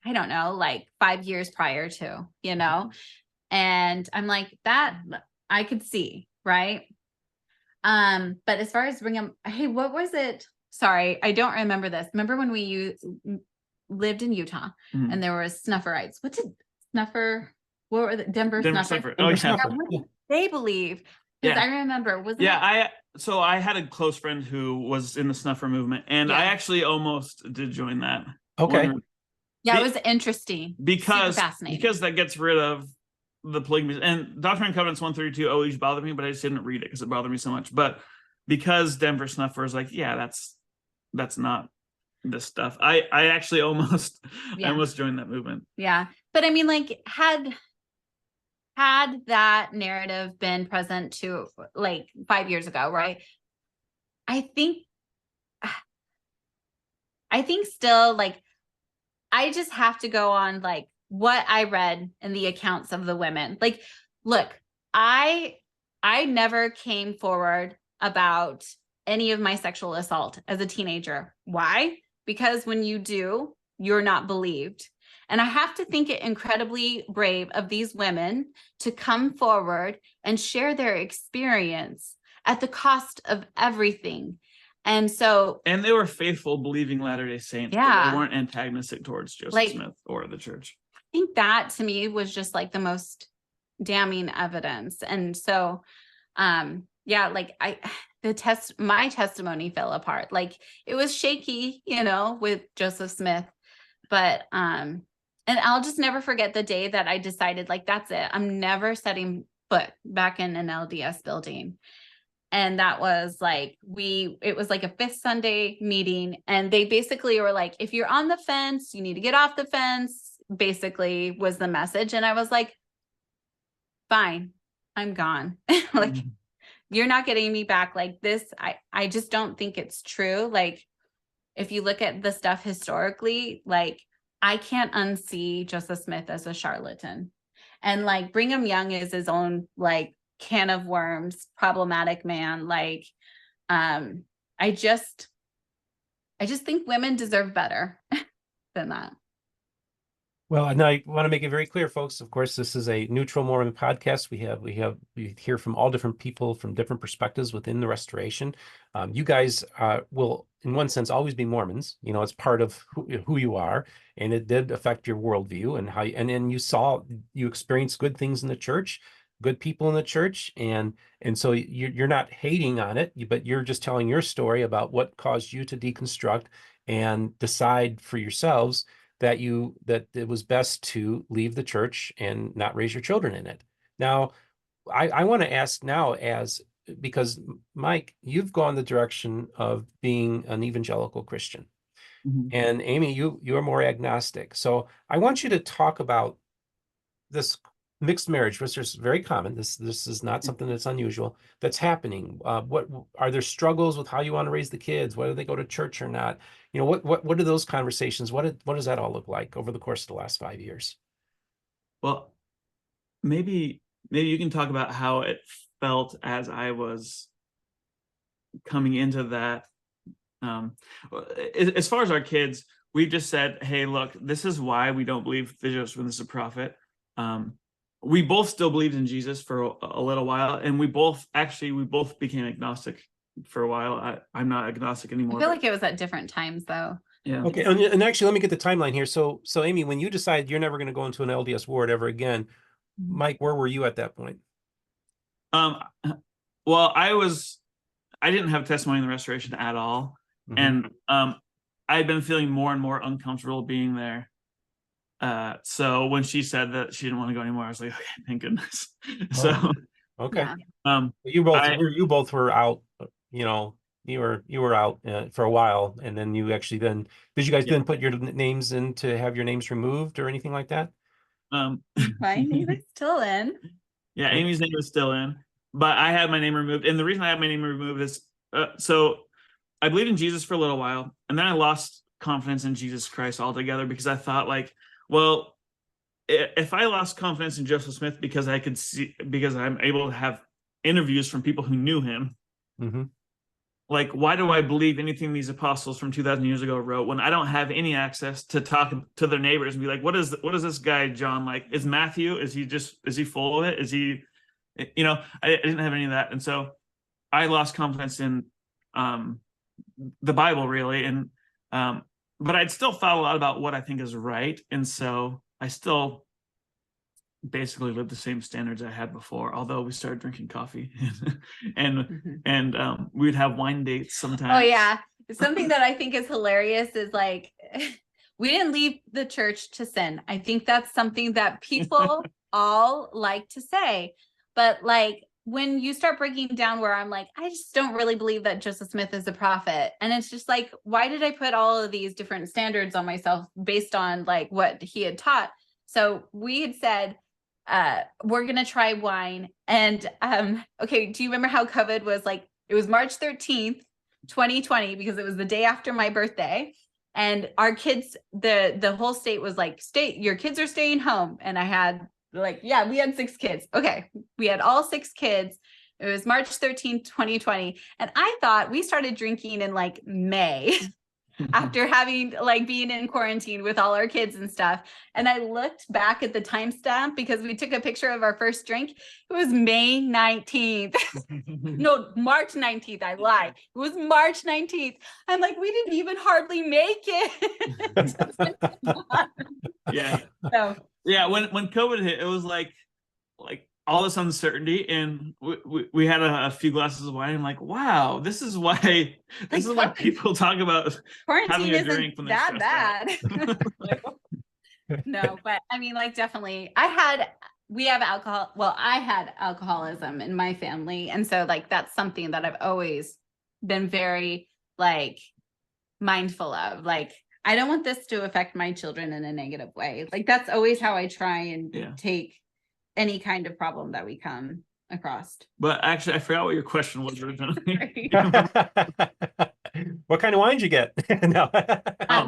I don't know, like 5 years prior to, and I'm like, that I could see, right? But as far as Brigham, hey, what was it? Sorry, I don't remember this. Remember when we lived in Utah and there was snufferites? What were the Denver snuffers? Oh, yeah. What did they believe? Because I remember, so I had a close friend who was in the snuffer movement, and I actually almost did join that. Okay. Yeah, it was interesting. Because that gets rid of the polygamy. And Doctrine and Covenants 132 always bothered me, but I just didn't read it because it bothered me so much. But because Denver snuffer is like, yeah, that's not this stuff. I actually almost joined that movement. Yeah. But I mean, like, had that narrative been present to like 5 years ago, right? I think still, like, I just have to go on like what I read in the accounts of the women. Like, look, I never came forward about any of my sexual assault as a teenager. Why? Because when you do, you're not believed. And I have to think it incredibly brave of these women to come forward and share their experience at the cost of everything. And they were faithful, believing Latter-day Saints. Yeah. They weren't antagonistic towards Joseph Smith or the church. I think that to me was just like the most damning evidence. And so, my testimony fell apart. Like, it was shaky, with Joseph Smith, but, and I'll just never forget the day that I decided, like, that's it. I'm never setting foot back in an LDS building. And that was like, it was like a fifth Sunday meeting. And they basically were like, if you're on the fence, you need to get off the fence, basically was the message. And I was like, fine, I'm gone. Like, you're not getting me back like this. I just don't think it's true. Like, if you look at the stuff historically, like, I can't unsee Joseph Smith as a charlatan. And like, Brigham Young is his own, like, can of worms, problematic man. Like, I just think women deserve better than that. Well, and I want to make it very clear, folks. Of course, this is a neutral Mormon podcast. We hear from all different people from different perspectives within the Restoration. You guys will, in one sense, always be Mormons. It's part of who you are, and it did affect your worldview and how. And you experienced good things in the church, good people in the church, and so you're not hating on it, but you're just telling your story about what caused you to deconstruct and decide for yourselves that it was best to leave the church and not raise your children in it. Now, I want to ask now, because Mike, you've gone the direction of being an evangelical Christian, and Amy, you are more agnostic. So I want you to talk about this mixed marriage, which is very common. This is not something that's unusual. That's happening. What are there struggles with how you want to raise the kids? Whether they go to church or not? What are those conversations? What does that all look like over the course of the last 5 years? Well, maybe you can talk about how it felt as I was coming into that. As far as our kids, we've just said, hey, look, this is why we don't believe that Joseph Smith is a prophet. We both still believed in Jesus for a little while, and we both became agnostic for a while. I'm not agnostic anymore. I feel like it was at different times though. Yeah. Okay, and actually, let me get the timeline here. So Amy, when you decided you're never going to go into an LDS ward ever again, Mike, where were you at that point? Well, I didn't have testimony in the restoration at all. Mhm. And I'd been feeling more and more uncomfortable being there. So when she said that she didn't want to go anymore, I was like, okay, thank goodness. So Okay. Yeah. You both were out, you know, you were out for a while, and then you actually then did you guys then put your names in to have your names removed or anything like that? My name is still in. Yeah, Amy's name is still in, but I had my name removed. And the reason I had my name removed is so I believed in Jesus for a little while, and then I lost confidence in Jesus Christ altogether because I thought, like, well, if I lost confidence in Joseph Smith because I'm able to have interviews from people who knew him, like, why do I believe anything these apostles from 2,000 years ago wrote when I don't have any access to talk to their neighbors and be like, what is this guy John like? Is Matthew? Is he full of it? Is he, you know? I didn't have any of that, and so I lost confidence in the Bible, really, and but I'd still thought a lot about what I think is right, and so I still basically lived the same standards I had before, although we started drinking coffee and we'd have wine dates sometimes. Oh yeah. Something that I think is hilarious is like we didn't leave the church to sin. I think that's something that people all like to say. But like when you start breaking down where I'm like, I just don't really believe that Joseph Smith is a prophet. And it's just like, why did I put all of these different standards on myself based on like what he had taught? So we had said, we're gonna try wine. And okay, do you remember how COVID was like, it was March 13th, 2020, because it was the day after my birthday. And our kids, the whole state was like, your kids are staying home. And I had like, yeah, we had 6 kids. Okay, we had all 6 kids. It was March 13th, 2020. And I thought we started drinking in like May. After having like being in quarantine with all our kids and stuff. And I looked back at the timestamp because we took a picture of our first drink. It was May 19th. No, March 19th. I lied. It was March 19th. I'm like, we didn't even hardly make it. Yeah. So yeah, when COVID hit, it was like all this uncertainty, and we had a few glasses of wine. I'm like, wow, this is why people talk about quarantine having a drink isn't when they're that bad. No, but I mean, like, definitely, we have alcohol. Well, I had alcoholism in my family, and so like that's something that I've always been very like mindful of. Like, I don't want this to affect my children in a negative way. Like, that's always how I try and take any kind of problem that we come across. But actually, I forgot what your question was originally. What kind of wine did you get? No.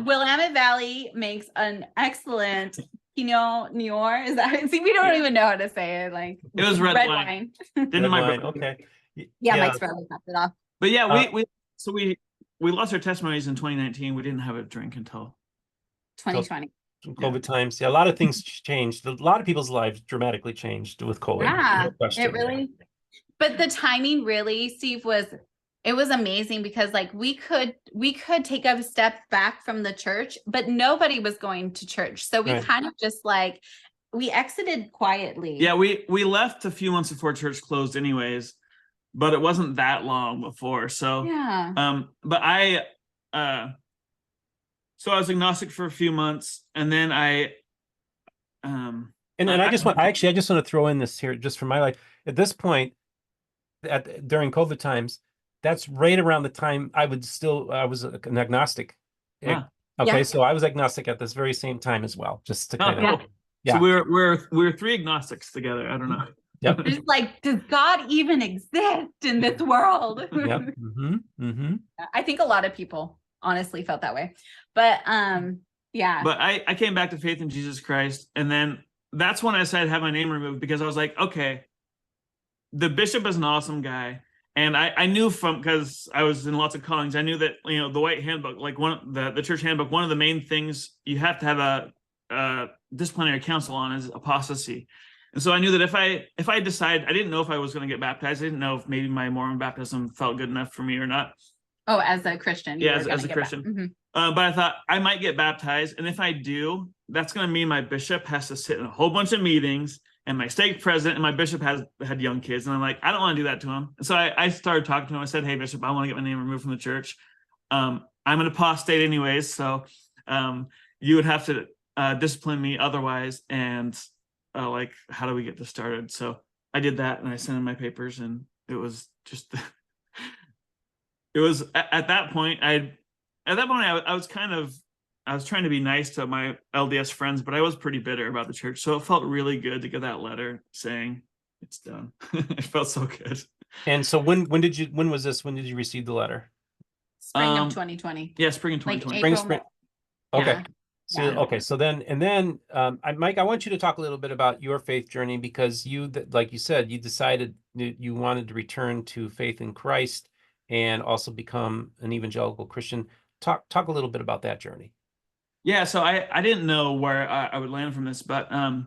Willamette Valley makes an excellent Pinot Noir. Is that? See, we don't even know how to say it. Like, it was red wine. Red wine. Okay. Yeah, Mike's probably popped it off. But yeah, we lost our testimonies in 2019. We didn't have a drink until 2020. COVID times. Yeah, a lot of things changed. A lot of people's lives dramatically changed with COVID. Yeah, No question. it really. But the timing really, Steve, was amazing because like we could take a step back from the church, but nobody was going to church. So we kind of just like we exited quietly. Yeah, we left a few months before church closed anyways, but it wasn't that long before. So but I so I was agnostic for a few months, and then I just want to throw in this here just for my life. At this point, during COVID times, that's right around the time I was an agnostic. Yeah. Okay, Yeah. so I was agnostic at this very same time as well, just to kind of. So we're 3 agnostics together. I don't know. Yep. Just like, does God even exist in this world? Yep. Mm-hmm. Mm-hmm. I think a lot of people honestly felt that way, but yeah. But I came back to faith in Jesus Christ, and then that's when I decided to have my name removed, because I was like, okay, the bishop is an awesome guy. And I knew from, because I was in lots of callings, I knew that, the White Handbook, like the church handbook, one of the main things you have to have a disciplinary council on is apostasy. And so I knew that if I decided, I didn't know if I was going to get baptized. I didn't know if maybe my Mormon baptism felt good enough for me or not. Oh, as a Christian. Yeah, as a Christian. Mm-hmm. But I thought I might get baptized. And if I do, that's going to mean my bishop has to sit in a whole bunch of meetings, and my stake president and my bishop had young kids. And I'm like, I don't want to do that to him. And so I started talking to him. I said, hey, bishop, I want to get my name removed from the church. I'm an apostate anyways. So you would have to discipline me otherwise. And like, how do we get this started? So I did that, and I sent in my papers, and it was just, it was at that point, I was trying to be nice to my LDS friends, but I was pretty bitter about the church. So it felt really good to get that letter saying it's done. It felt so good. And so when did you receive the letter? Spring of 2020. Yeah, spring of 2020. Like Spring. Okay. Yeah. So, Yeah. okay. So then, Mike, I want you to talk a little bit about your faith journey, because like you said, you decided you wanted to return to faith in Christ and also become an evangelical Christian. Talk a little bit about that journey. Yeah. So I didn't know where I would land from this, but I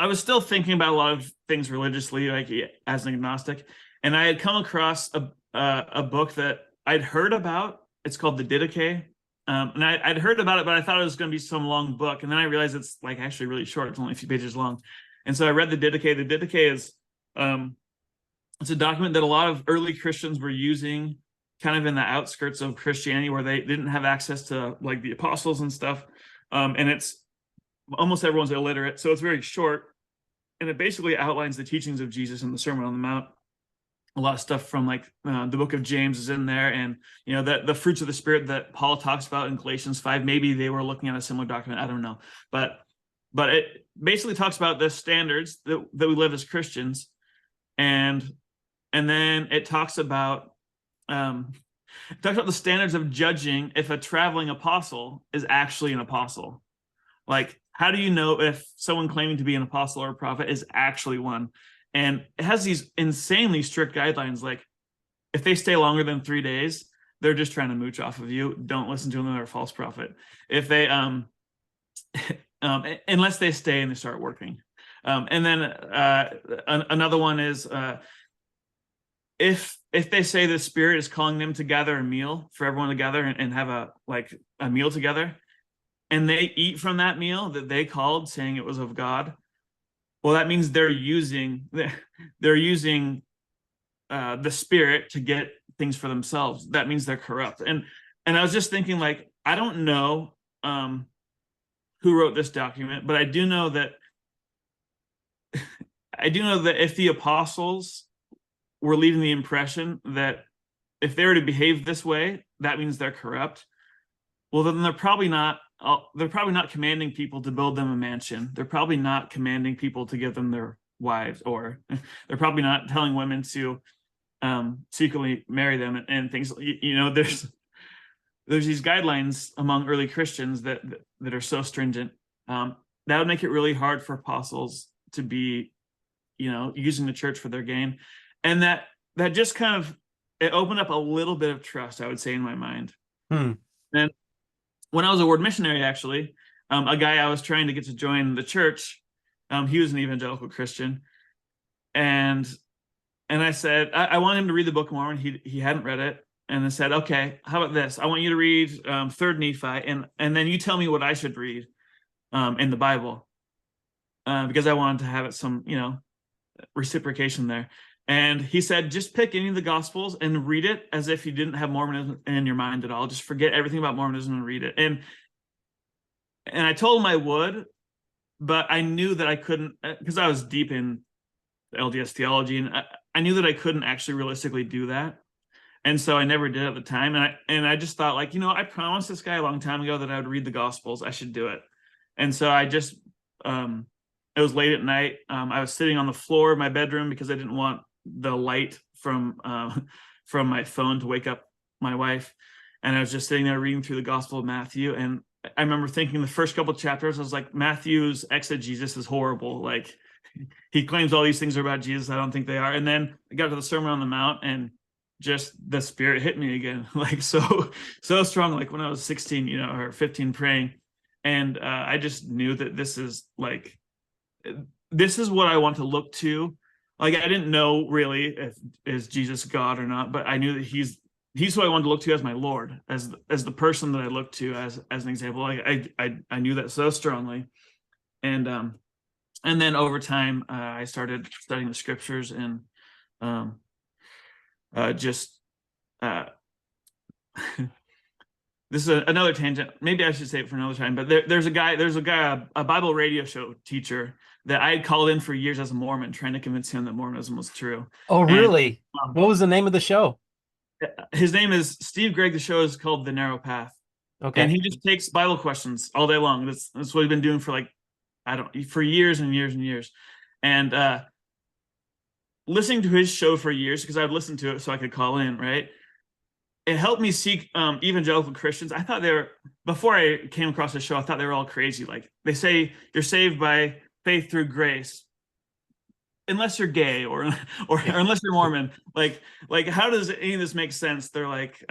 was still thinking about a lot of things religiously, like as an agnostic, and I had come across a book that I'd heard about. It's called the Didache. And I'd heard about it, but I thought it was going to be some long book. And then I realized it's like actually really short. It's only a few pages long. And so I read the Didache. The Didache is, it's a document that a lot of early Christians were using kind of in the outskirts of Christianity, where they didn't have access to like the apostles and stuff. And it's almost everyone's illiterate. So it's very short. And it basically outlines the teachings of Jesus in the Sermon on the Mount. A lot of stuff from like the book of James is in there, and the fruits of the Spirit that Paul talks about in Galatians 5. Maybe they were looking at a similar document, I don't know, but it basically talks about the standards that we live as Christians, and then it talks about the standards of judging if a traveling apostle is actually an apostle. Like, how do you know if someone claiming to be an apostle or a prophet is actually one? And it has these insanely strict guidelines. Like, if they stay longer than 3 days, they're just trying to mooch off of you. Don't listen to them. They're a false prophet. If they, unless they stay and they start working. And then another one is if they say the Spirit is calling them to gather a meal for everyone to gather and have a meal together, and they eat from that meal that they called, saying it was of God, well, that means they're using the Spirit to get things for themselves. That means they're corrupt. And I was just thinking, like, I don't know who wrote this document, but I do know that if the apostles were leaving the impression that if they were to behave this way, that means they're corrupt, well, then they're probably not commanding people to build them a mansion. They're probably not commanding people to give them their wives, or they're probably not telling women to secretly marry them and things. There's these guidelines among early Christians that are so stringent. That would make it really hard for apostles to be, using the church for their gain. And that just kind of, it opened up a little bit of trust, I would say, in my mind. And when I was a ward missionary, actually, a guy I was trying to get to join the church, he was an evangelical Christian, and I said I wanted him to read the Book of Mormon. He hadn't read it, and I said, okay, how about this? I want you to read 3rd Nephi, and then you tell me what I should read in the Bible, because I wanted to have it some reciprocation there. And he said, just pick any of the Gospels and read it as if you didn't have Mormonism in your mind at all. Just forget everything about Mormonism and read it. And I told him I would, but I knew that I couldn't, because I was deep in LDS theology, and I knew that I couldn't actually realistically do that. And so I never did at the time. And I just thought, like, I promised this guy a long time ago that I would read the Gospels. I should do it. And so I just, it was late at night. I was sitting on the floor of my bedroom because I didn't want the light from my phone to wake up my wife, and I was just sitting there reading through the Gospel of Matthew, and I remember thinking the first couple chapters, I was like, Matthew's exegesis is horrible. Like, he claims all these things are about Jesus. I don't think they are. And then I got to the Sermon on the Mount, and just the Spirit hit me again, like so strong. Like when I was 16, or 15, praying, and I just knew that this is what I want to look to. Like, I didn't know really if is Jesus God or not, but I knew that he's who I wanted to look to as my Lord, as the person that I look to as an example. Like I knew that so strongly, and then over time I started studying the scriptures, and just this is another tangent. Maybe I should say it for another time. But there's a guy, a Bible radio show teacher that I had called in for years as a Mormon, trying to convince him that Mormonism was true. Oh, really? What was the name of the show? His name is Steve Gregg. The show is called The Narrow Path. Okay. And he just takes Bible questions all day long. That's what he's been doing for for years and years and years. And listening to his show for years, because I'd listen to it so I could call in, right? It helped me seek evangelical Christians. I thought before I came across the show, I thought they were all crazy. Like, they say you're saved by faith through grace, unless you're gay or unless you're Mormon. Like how does any of this make sense? They're like,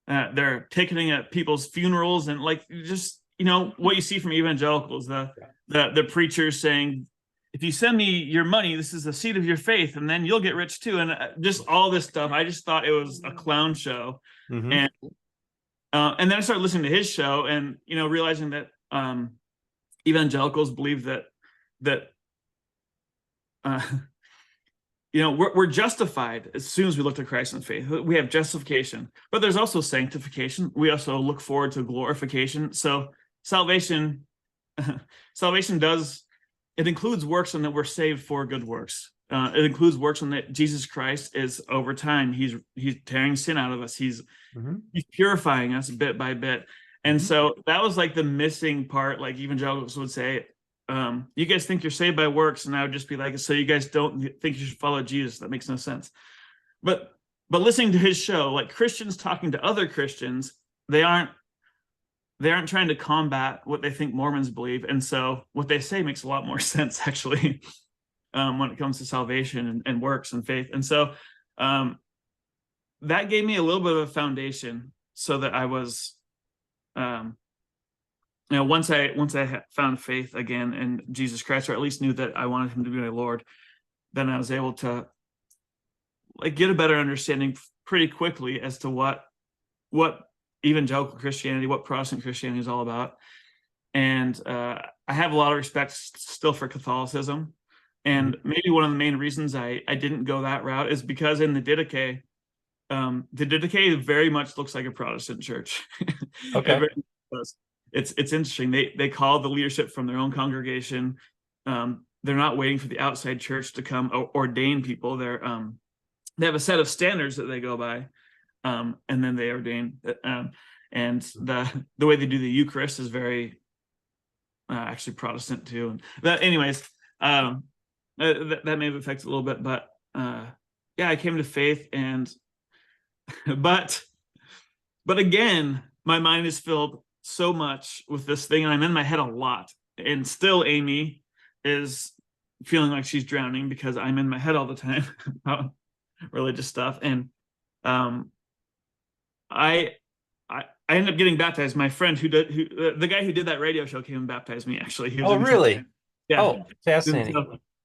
they're picketing at people's funerals, and like, just, what you see from evangelicals, the preachers saying, if you send me your money, this is the seed of your faith, and then you'll get rich too. And just all this stuff. I just thought it was a clown show. Mm-hmm. And then I started listening to his show, and, realizing that evangelicals believe that we're justified as soon as we look to Christ in faith. We have justification, but there's also sanctification. We also look forward to glorification. So salvation it includes works, and that we're saved for good works. It includes works, and that Jesus Christ is, over time, he's tearing sin out of us. He's purifying us bit by bit. And so that was like the missing part. Like, evangelicals would say, you guys think you're saved by works, and I would just be like, so you guys don't think you should follow Jesus? That makes no sense. But listening to his show, like Christians talking to other Christians, they aren't trying to combat what they think Mormons believe. And so what they say makes a lot more sense, actually, when it comes to salvation and works and faith. And so that gave me a little bit of a foundation, so that I was, once I found faith again in Jesus Christ, or at least knew that I wanted him to be my Lord, then I was able to get a better understanding pretty quickly as to what evangelical Christianity, what Protestant Christianity is all about. And I have a lot of respect still for Catholicism. And maybe one of the main reasons I didn't go that route is because in the Didache very much looks like a Protestant church. Okay. It's interesting. They call the leadership from their own congregation. They're not waiting for the outside church to come ordain people. They have a set of standards that they go by. And then they ordain, and the way they do the Eucharist is very actually Protestant too. And anyways, that may have affected a little bit, but yeah, I came to faith, and but again, my mind is filled so much with this thing, and I'm in my head a lot. And still, Amy is feeling like she's drowning because I'm in my head all the time about religious stuff. And I ended up getting baptized. My friend the guy who did that radio show came and baptized me, actually. He was really? Yeah. Oh, fascinating.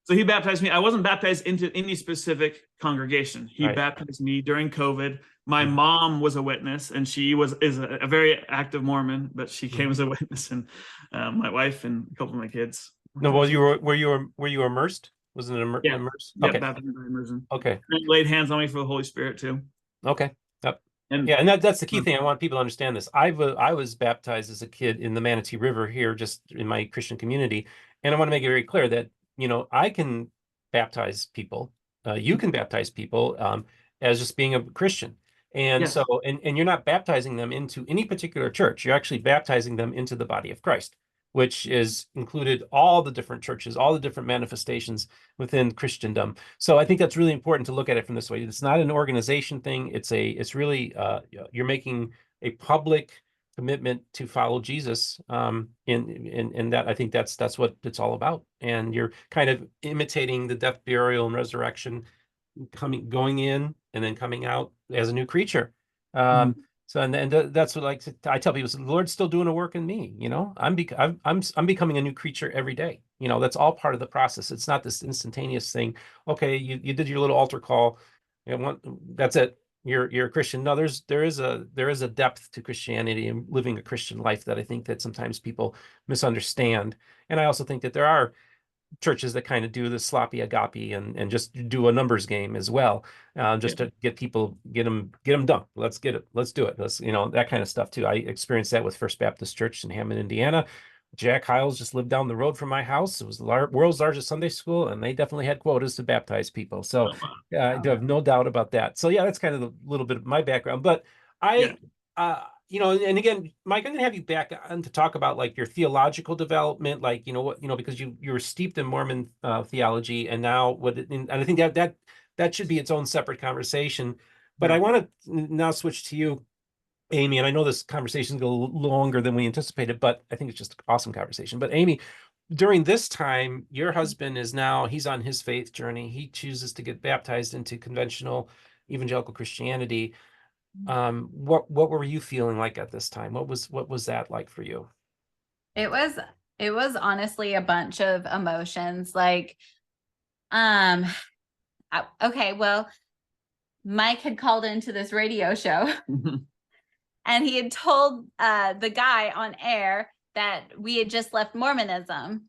So he baptized me. I wasn't baptized into any specific congregation. He baptized me during COVID. My mom was a witness, and she is a very active Mormon, but she came as a witness, and my wife and a couple of my kids. No, were you immersed? Was it immersed? Yeah, okay. baptized by immersion. Okay. And he laid hands on me for the Holy Spirit too. Okay. Yep. And yeah, and that's the key thing. I want people to understand this. I was baptized as a kid in the Manatee River here, just in my Christian community, and I want to make it very clear that I can baptize people. You can baptize people as just being a Christian, and so and you're not baptizing them into any particular church. You're actually baptizing them into the body of Christ, which is included all the different churches, all the different manifestations within Christendom. So I think that's really important to look at it from this way. It's not an organization thing. It's really you're making a public commitment to follow Jesus. In that, I think that's what it's all about. And you're kind of imitating the death, burial, and resurrection, going in and then coming out as a new creature. So and that's what, like, I tell people, the Lord's still doing a work in me. I'm becoming a new creature every day. That's all part of the process. It's not this instantaneous thing. Okay, you did your little altar call, that's it. You're a Christian. No, there is a depth to Christianity and living a Christian life that I think that sometimes people misunderstand. And I also think that there are churches that kind of do the sloppy agape and just do a numbers game as well, just to get people, get them done. Let's get it. Let's do it. Let's, that kind of stuff too. I experienced that with First Baptist Church in Hammond, Indiana. Jack Hiles just lived down the road from my house. It was the world's largest Sunday school, and they definitely had quotas to baptize people. So I have no doubt about that. So yeah, that's kind of a little bit of my background. But and again, Mike, I'm going to have you back on to talk about like your theological development, like, because you were steeped in Mormon theology, and now and I think that should be its own separate conversation. But I want to now switch to you, Amy, and I know this conversation is going to go longer than we anticipated, but I think it's just an awesome conversation. But Amy, during this time, your husband he's on his faith journey. He chooses to get baptized into conventional evangelical Christianity. What were you feeling like at this time? What was that like for you? It was honestly a bunch of emotions. Like, okay, well, Mike had called into this radio show and he had told the guy on air that we had just left Mormonism.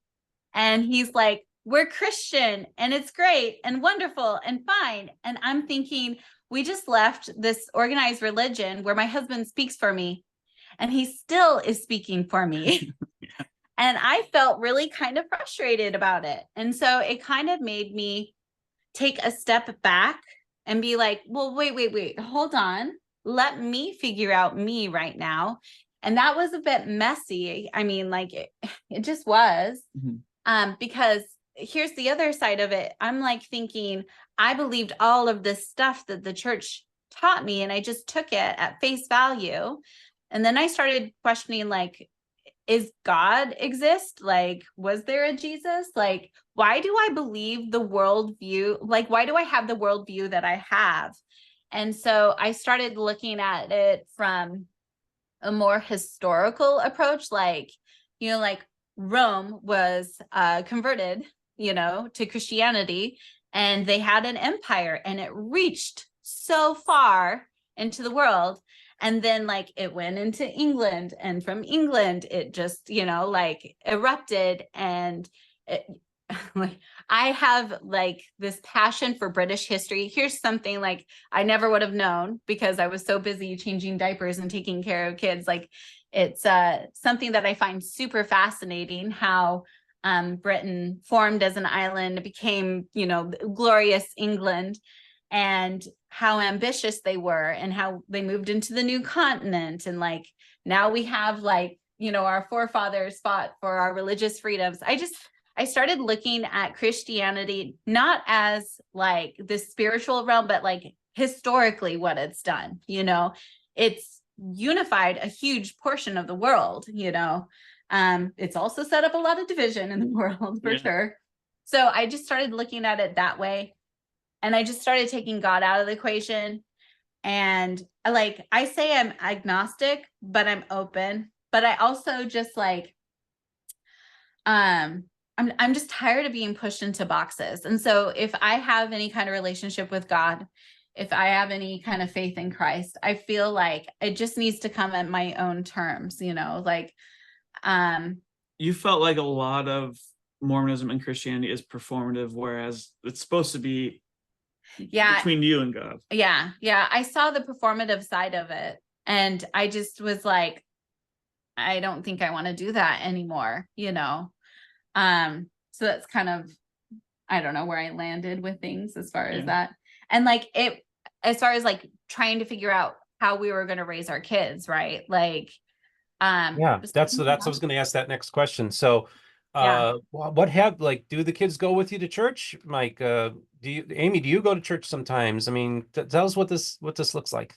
And he's like, we're Christian and it's great and wonderful and fine. And I'm thinking, we just left this organized religion where my husband speaks for me and he still is speaking for me. And I felt really kind of frustrated about it. And so it kind of made me take a step back and be like, well, wait, hold on. Let me figure out me right now. And that was a bit messy. I mean, like it just was. Because here's the other side of it. I'm like thinking, I believed all of this stuff that the church taught me, and I just took it at face value. And then I started questioning, like, is God exist? Like, was there a Jesus? Like, why do I believe the worldview? Like, why do I have the worldview that I have? And so I started looking at it from a more historical approach, like, like Rome was converted, to Christianity, and they had an empire and it reached so far into the world. And then like it went into England, and from England, it just, like erupted. And like I have like this passion for British history. Here's something like I never would have known because I was so busy changing diapers and taking care of kids. Like it's something that I find super fascinating, how Britain formed as an island, became, glorious England, and how ambitious they were and how they moved into the new continent. And like now we have like, our forefathers fought for our religious freedoms. I started looking at Christianity not as like this spiritual realm, but like historically what it's done. It's unified a huge portion of the world. It's also set up a lot of division in the world for sure. So I just started looking at it that way. And I just started taking God out of the equation. And like, I say I'm agnostic, but I'm open. But I also just like, I'm just tired of being pushed into boxes. And so if I have any kind of relationship with God, if I have any kind of faith in Christ, I feel like it just needs to come at my own terms, like, you felt like a lot of Mormonism and Christianity is performative, whereas it's supposed to be between you and God. Yeah. I saw the performative side of it, and I just was like, I don't think I want to do that anymore, so that's kind of, I don't know where I landed with things as far as that. And like it, as far as like trying to figure out how we were going to raise our kids, right? Like, that's I was going to ask that next question. So, do the kids go with you to church, Mike? Mm-hmm. Amy, do you go to church sometimes? I mean, tell us what this looks like.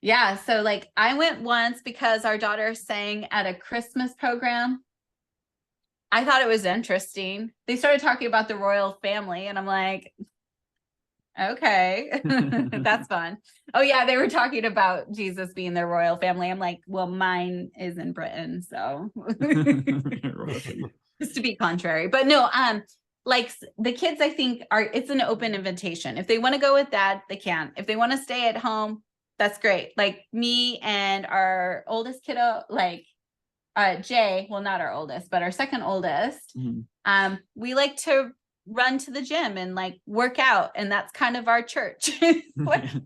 Yeah. So like I went once because our daughter sang at a Christmas program. I thought it was interesting. They started talking about the royal family, and I'm like, okay, that's fun. Oh yeah, they were talking about Jesus being their royal family. I'm like, well, mine is in Britain, so just to be contrary. But no, like the kids, I think it's an open invitation. If they want to go with dad, they can. If they want to stay at home, that's great. Like me and our oldest kiddo, like Jay, well, not our oldest, but our second oldest, we like to run to the gym and like work out, and that's kind of our church. The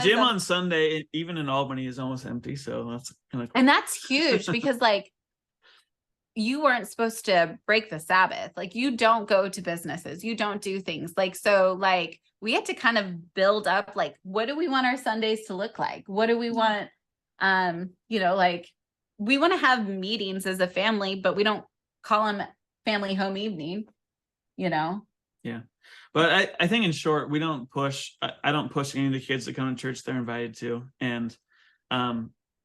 gym on Sunday, even in Albany, is almost empty, so that's kind of cool. And that's huge because like you weren't supposed to break the Sabbath. Like you don't go to businesses, you don't do things like, so like we had to kind of build up, like, what do we want our Sundays to look like? What do we want? You know, like we want to have meetings as a family, but we don't call them family home evening, you know? Yeah. But I think in short, we don't push, I don't push any of the kids that come to church they're invited to. And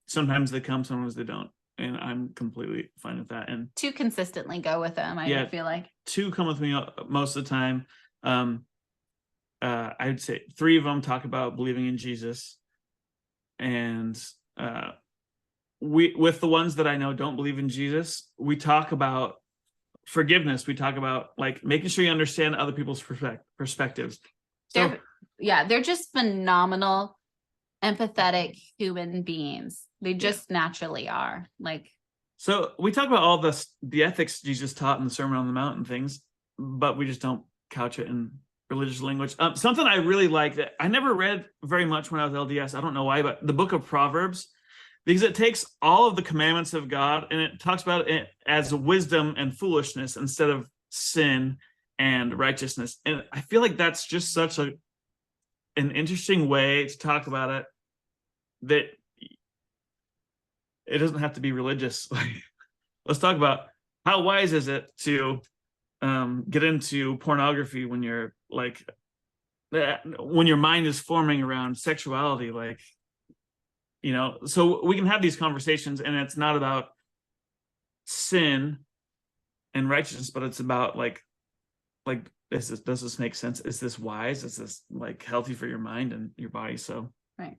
sometimes they come, sometimes they don't. And I'm completely fine with that. And to consistently go with them, I feel like. 2 come with me most of the time. I would say 3 of them talk about believing in Jesus. And with the ones that I know don't believe in Jesus, we talk about forgiveness. We talk about like making sure you understand other people's perspectives. So, they're just phenomenal, empathetic human beings. They just naturally are. Like, so we talk about all the ethics Jesus taught in the Sermon on the Mount and things, but we just don't couch it in religious language. Something I really like that I never read very much when I was LDS. I don't know why, but the book of Proverbs, because it takes all of the commandments of God and it talks about it as wisdom and foolishness instead of sin and righteousness. And I feel like that's just such an interesting way to talk about it, that it doesn't have to be religious. Let's talk about how wise is it to get into pornography when you're like, when your mind is forming around sexuality, like, you know, so we can have these conversations and it's not about sin and righteousness, but it's about like, does this make sense? Is this wise? Is this like healthy for your mind and your body? So, right.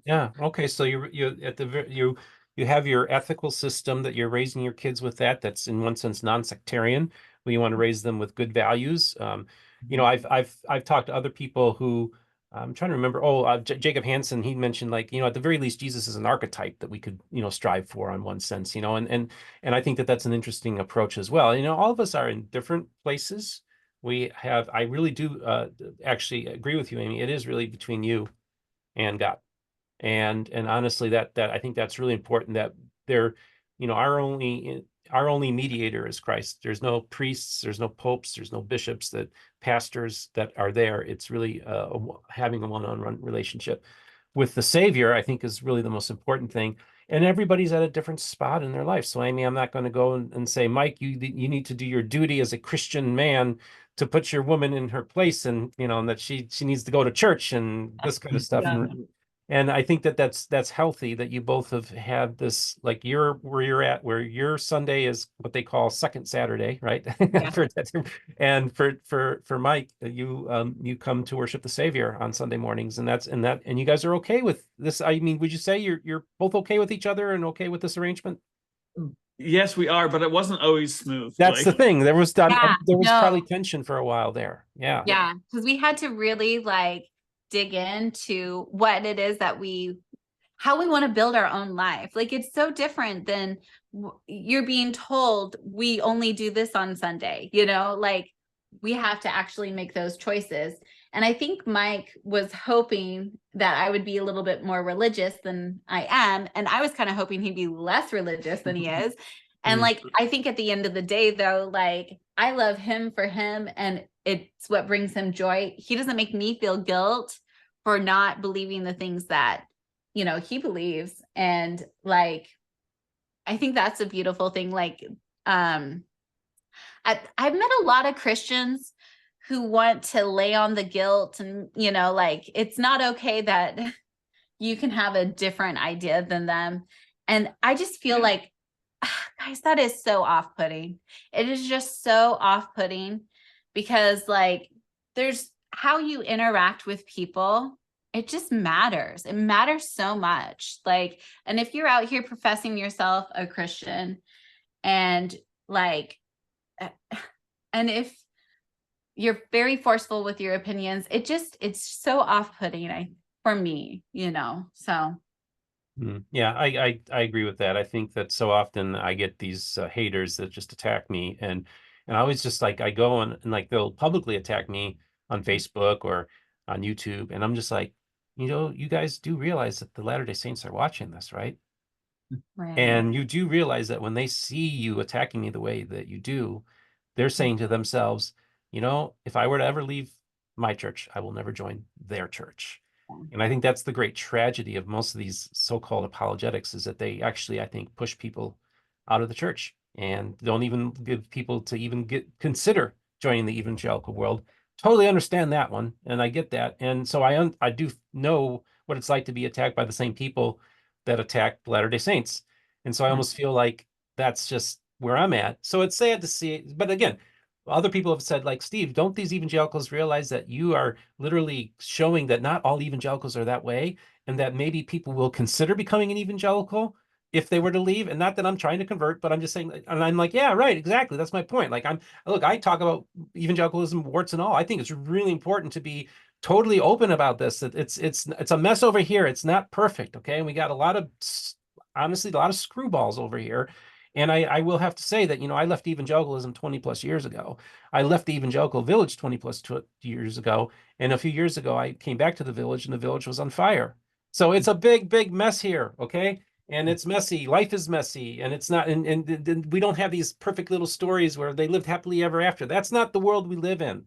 Yeah. Okay. So you have your ethical system that you're raising your kids with. That's in one sense non-sectarian, where you want to raise them with good values. You know, I've talked to other people who I'm trying to remember. Jacob Hansen, he mentioned, like, you know, at the very least, Jesus is an archetype that we could, you know, strive for on one sense, you know, and I think that that's an interesting approach as well. You know, all of us are in different places. I really do actually agree with you, Amy. It is really between you and God. And honestly, that I think that's really important, that they're, you know, our only mediator is Christ. There's no priests, there's no popes, there's no bishops, that pastors that are there. It's really having a one-on-one relationship with the Savior, I think, is really the most important thing. And everybody's at a different spot in their life. So Amy, I'm not going to go and say, Mike, you need to do your duty as a Christian man to put your woman in her place, and, you know, and that she needs to go to church and this kind of stuff. Yeah. And I think that that's healthy, that you both have had this, like, where your Sunday is what they call second Saturday, right? Yeah. And for Mike, you come to worship the Savior on Sunday mornings, and you guys are okay with this. I mean, would you say you're both okay with each other and okay with this arrangement? Yes, we are, but it wasn't always smooth. That's the thing. There was probably No. tension for a while there. Yeah. Yeah. Because we had to really like dig into what it is that how we want to build our own life. Like, it's so different than you're being told we only do this on Sunday, you know, like we have to actually make those choices. And I think Mike was hoping that I would be a little bit more religious than I am. And I was kind of hoping he'd be less religious than he is. And like, I think at the end of the day, though, like, I love him for him, and it's what brings him joy. He doesn't make me feel guilt for not believing the things that, you know, he believes. And like, I think that's a beautiful thing. Like, I've met a lot of Christians who want to lay on the guilt, and, you know, like, it's not okay that you can have a different idea than them. And I just feel like, guys, that is so off-putting. It is just so off-putting because like there's how you interact with people. It just matters. It matters so much. Like, and if you're out here professing yourself a Christian and like, and if you're very forceful with your opinions, it's so off-putting for me, so. Yeah, I agree with that. I think that so often I get these haters that just attack me, and I always just like I go and like they'll publicly attack me on Facebook or on YouTube, and I'm just like, you guys do realize that the Latter-day Saints are watching this, right? Right. And you do realize that when they see you attacking me the way that you do, they're saying to themselves, if I were to ever leave my church, I will never join their church. And I think that's the great tragedy of most of these so-called apologetics is that they actually, I think, push people out of the church and don't even give people to even consider joining the evangelical world. Totally understand that one, and I get that. And so I do know what it's like to be attacked by the same people that attack Latter-day Saints. And so I almost feel like that's just where I'm at. So it's sad to see it. But again, other people have said, like, Steve, don't these evangelicals realize that you are literally showing that not all evangelicals are that way, and that maybe people will consider becoming an evangelical if they were to leave? And not that I'm trying to convert, but I'm just saying, and I'm like, yeah, right, exactly. That's my point. Like, I talk about evangelicalism, warts and all. I think it's really important to be totally open about this. It's a mess over here. It's not perfect. Okay. And we got honestly, a lot of screwballs over here. And I will have to say that, I left evangelicalism 20 plus years ago. I left the evangelical village 20 plus years ago. And a few years ago, I came back to the village and the village was on fire. So it's a big, big mess here. Okay. And it's messy. Life is messy. And it's not, and we don't have these perfect little stories where they lived happily ever after. That's not the world we live in.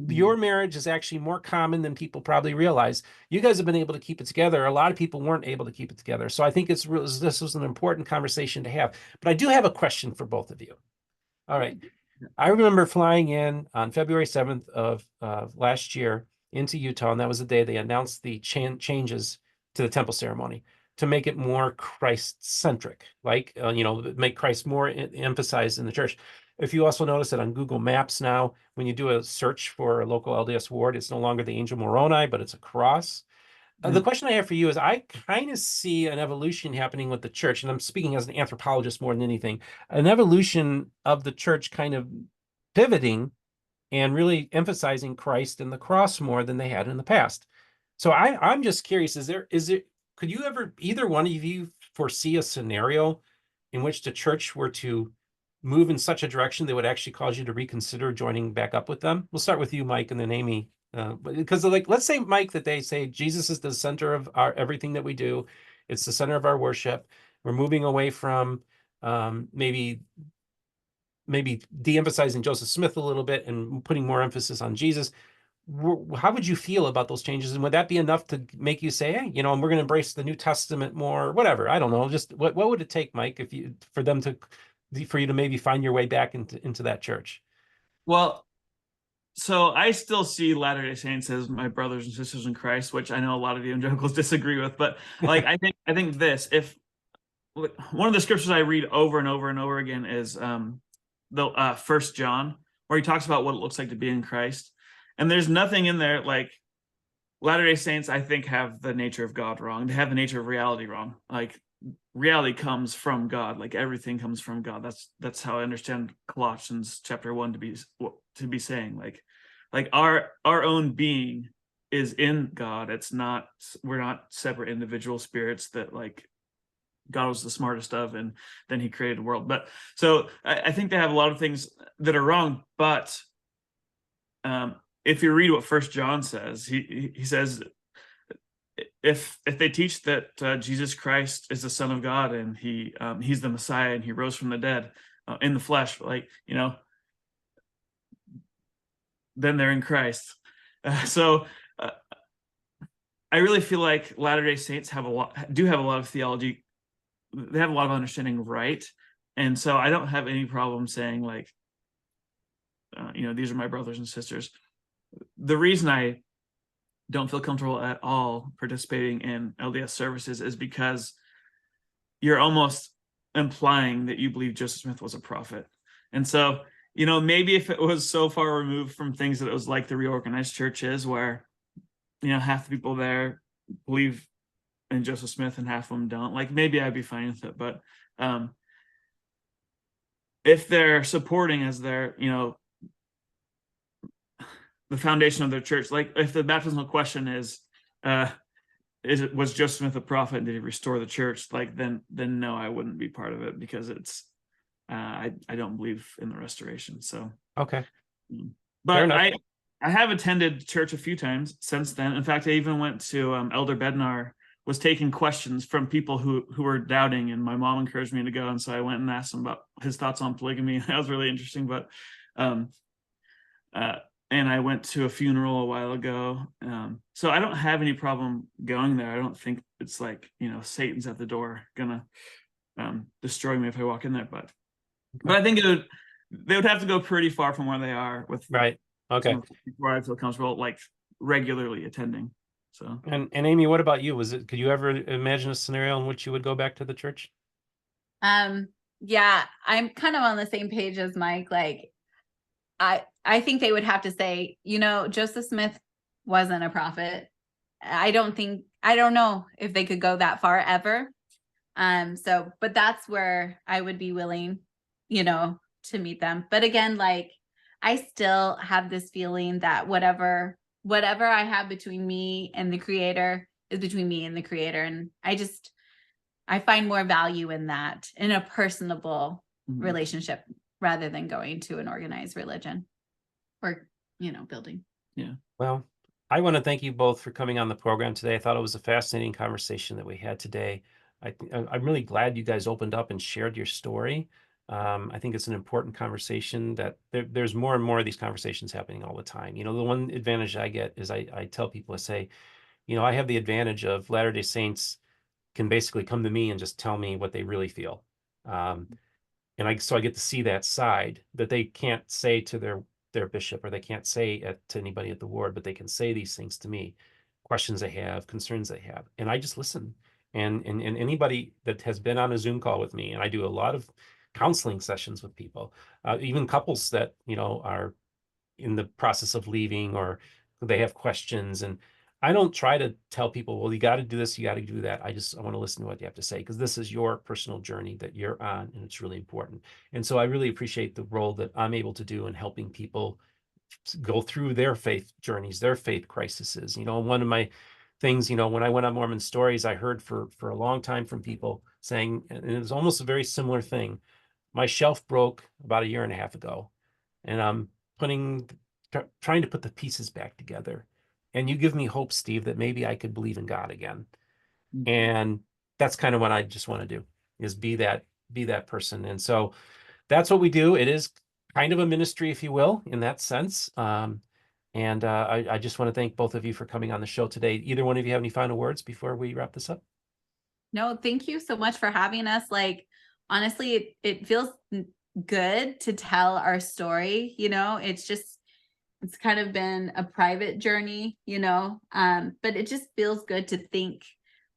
Your marriage is actually more common than people probably realize. You guys have been able to keep it together. A lot of people weren't able to keep it together. So I think this was an important conversation to have. But I do have a question for both of you. All right. I remember flying in on February 7th of last year into Utah, and that was the day they announced the changes to the temple ceremony to make it more Christ-centric, like, make Christ more emphasized in the church. If you also notice that on Google Maps now, when you do a search for a local LDS ward, it's no longer the Angel Moroni, but it's a cross. The question I have for you is, I kind of see an evolution happening with the church, and I'm speaking as an anthropologist more than anything, an evolution of the church kind of pivoting and really emphasizing Christ and the cross more than they had in the past. So I'm just curious, could you ever, either one of you, foresee a scenario in which the church were to move in such a direction that would actually cause you to reconsider joining back up with them? We'll start with you, Mike, and then Amy. Because like, let's say, Mike, that they say Jesus is the center of everything that we do. It's the center of our worship. We're moving away from maybe de-emphasizing Joseph Smith a little bit and putting more emphasis on Jesus. How would you feel about those changes? And would that be enough to make you say, hey, and we're going to embrace the New Testament more, whatever? I don't know. Just what would it take, Mike, for you to maybe find your way back into that church? Well, so I still see Latter-day Saints as my brothers and sisters in Christ, which I know a lot of evangelicals disagree with, but like, I think this, if one of the scriptures I read over and over and over again is the 1 John, where he talks about what it looks like to be in Christ. And there's nothing in there, like, Latter-day Saints, I think, have the nature of God wrong. They have the nature of reality wrong. Like, reality comes from God. Like, everything comes from God. That's how I understand Colossians chapter 1 to be saying, like our own being is in God. We're not separate individual spirits that, like, God was the smartest of, and then he created the world. But so I think they have a lot of things that are wrong. But if you read what 1 John says, he says, if they teach that Jesus Christ is the Son of God and he's the Messiah and he rose from the dead in the flesh, like, then they're in Christ. So I really feel like Latter-day Saints do have a lot of theology. They have a lot of understanding, right? And so I don't have any problem saying, like, these are my brothers and sisters. The reason I don't feel comfortable at all participating in LDS services is because you're almost implying that you believe Joseph Smith was a prophet. And so, maybe if it was so far removed from things that it was like the reorganized church is, where, half the people there believe in Joseph Smith and half of them don't, like maybe I'd be fine with it. But if they're supporting as their, the foundation of their church, like if the baptismal question was Joseph Smith a prophet and did he restore the church? Like then no, I wouldn't be part of it, because it's I don't believe in the restoration. So Okay. But I have attended church a few times since then. In fact, I even went to Elder Bednar was taking questions from people who were doubting, and my mom encouraged me to go, and so I went and asked him about his thoughts on polygamy. That was really interesting. But and I went to a funeral a while ago. So I don't have any problem going there. I don't think it's like, Satan's at the door gonna destroy me if I walk in there. But I think they would have to go pretty far from where they are with Right. Okay. before I feel comfortable like regularly attending. So and Amy, what about you? Could you ever imagine a scenario in which you would go back to the church? Yeah, I'm kind of on the same page as Mike. Like, I think they would have to say, Joseph Smith wasn't a prophet. I don't know if they could go that far ever. But that's where I would be willing, to meet them. But again, like, I still have this feeling that whatever I have between me and the Creator is between me and the Creator. And I find more value in that, in a personable relationship, rather than going to an organized religion or, building. Yeah. Well, I want to thank you both for coming on the program today. I thought it was a fascinating conversation that we had today. I'm really glad you guys opened up and shared your story. I think it's an important conversation that there's more and more of these conversations happening all the time. The one advantage I get is I tell people, I say, I have the advantage of Latter-day Saints can basically come to me and just tell me what they really feel. So I get to see that side that they can't say to their bishop, or they can't say to anybody at the ward, but they can say these things to me, questions they have, concerns they have, and I just listen. And anybody that has been on a Zoom call with me, and I do a lot of counseling sessions with people, even couples that are in the process of leaving, or they have questions, and I don't try to tell people, well, you got to do this, you got to do that. I want to listen to what you have to say, because this is your personal journey that you're on, and it's really important. And so I really appreciate the role that I'm able to do in helping people go through their faith journeys, their faith crises. One of my things, when I went on Mormon Stories, I heard for a long time from people saying, and it was almost a very similar thing. My shelf broke about a year and a half ago, and I'm trying to put the pieces back together. And you give me hope, Steve, that maybe I could believe in God again. And that's kind of what I just want to do, is be that person. And so that's what we do. It is kind of a ministry, if you will, in that sense. I just want to thank both of you for coming on the show today. Either one of you have any final words before we wrap this up? No, thank you so much for having us. Like, honestly, it feels good to tell our story. It's kind of been a private journey, but it just feels good to think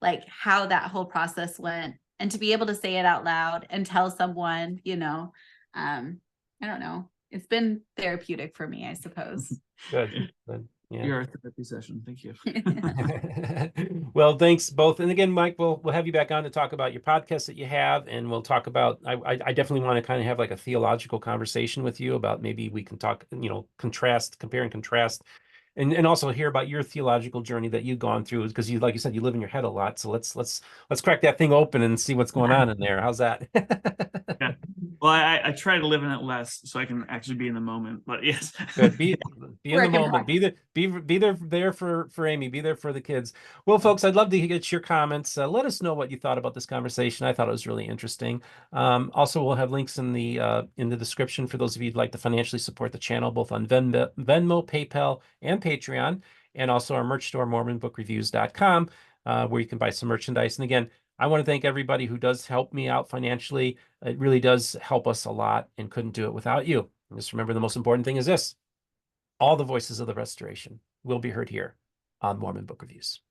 like how that whole process went, and to be able to say it out loud and tell someone, I don't know. It's been therapeutic for me, I suppose. Good. Yeah. Your therapy session. Thank you. Well, thanks both. And again, Mike, we'll have you back on to talk about your podcast that you have, and we'll talk about, I definitely want to kind of have like a theological conversation with you about, maybe we can talk, compare and contrast, and also hear about your theological journey that you've gone through, because like you said, you live in your head a lot. So let's crack that thing open and see what's going on in there. How's that? Yeah. Well, I try to live in it less so I can actually be in the moment. But yes, good. Be in the moment. Be there for Amy. Be there for the kids. Well, folks, I'd love to get your comments. Let us know what you thought about this conversation. I thought it was really interesting. Also, we'll have links in the description for those of you who'd like to financially support the channel, both on Venmo, PayPal, and Patreon, and also our merch store, MormonBookReviews.com, where you can buy some merchandise. And again, I want to thank everybody who does help me out financially. It really does help us a lot, and couldn't do it without you. And just remember, the most important thing is this: all the voices of the restoration will be heard here on Mormon Book Reviews.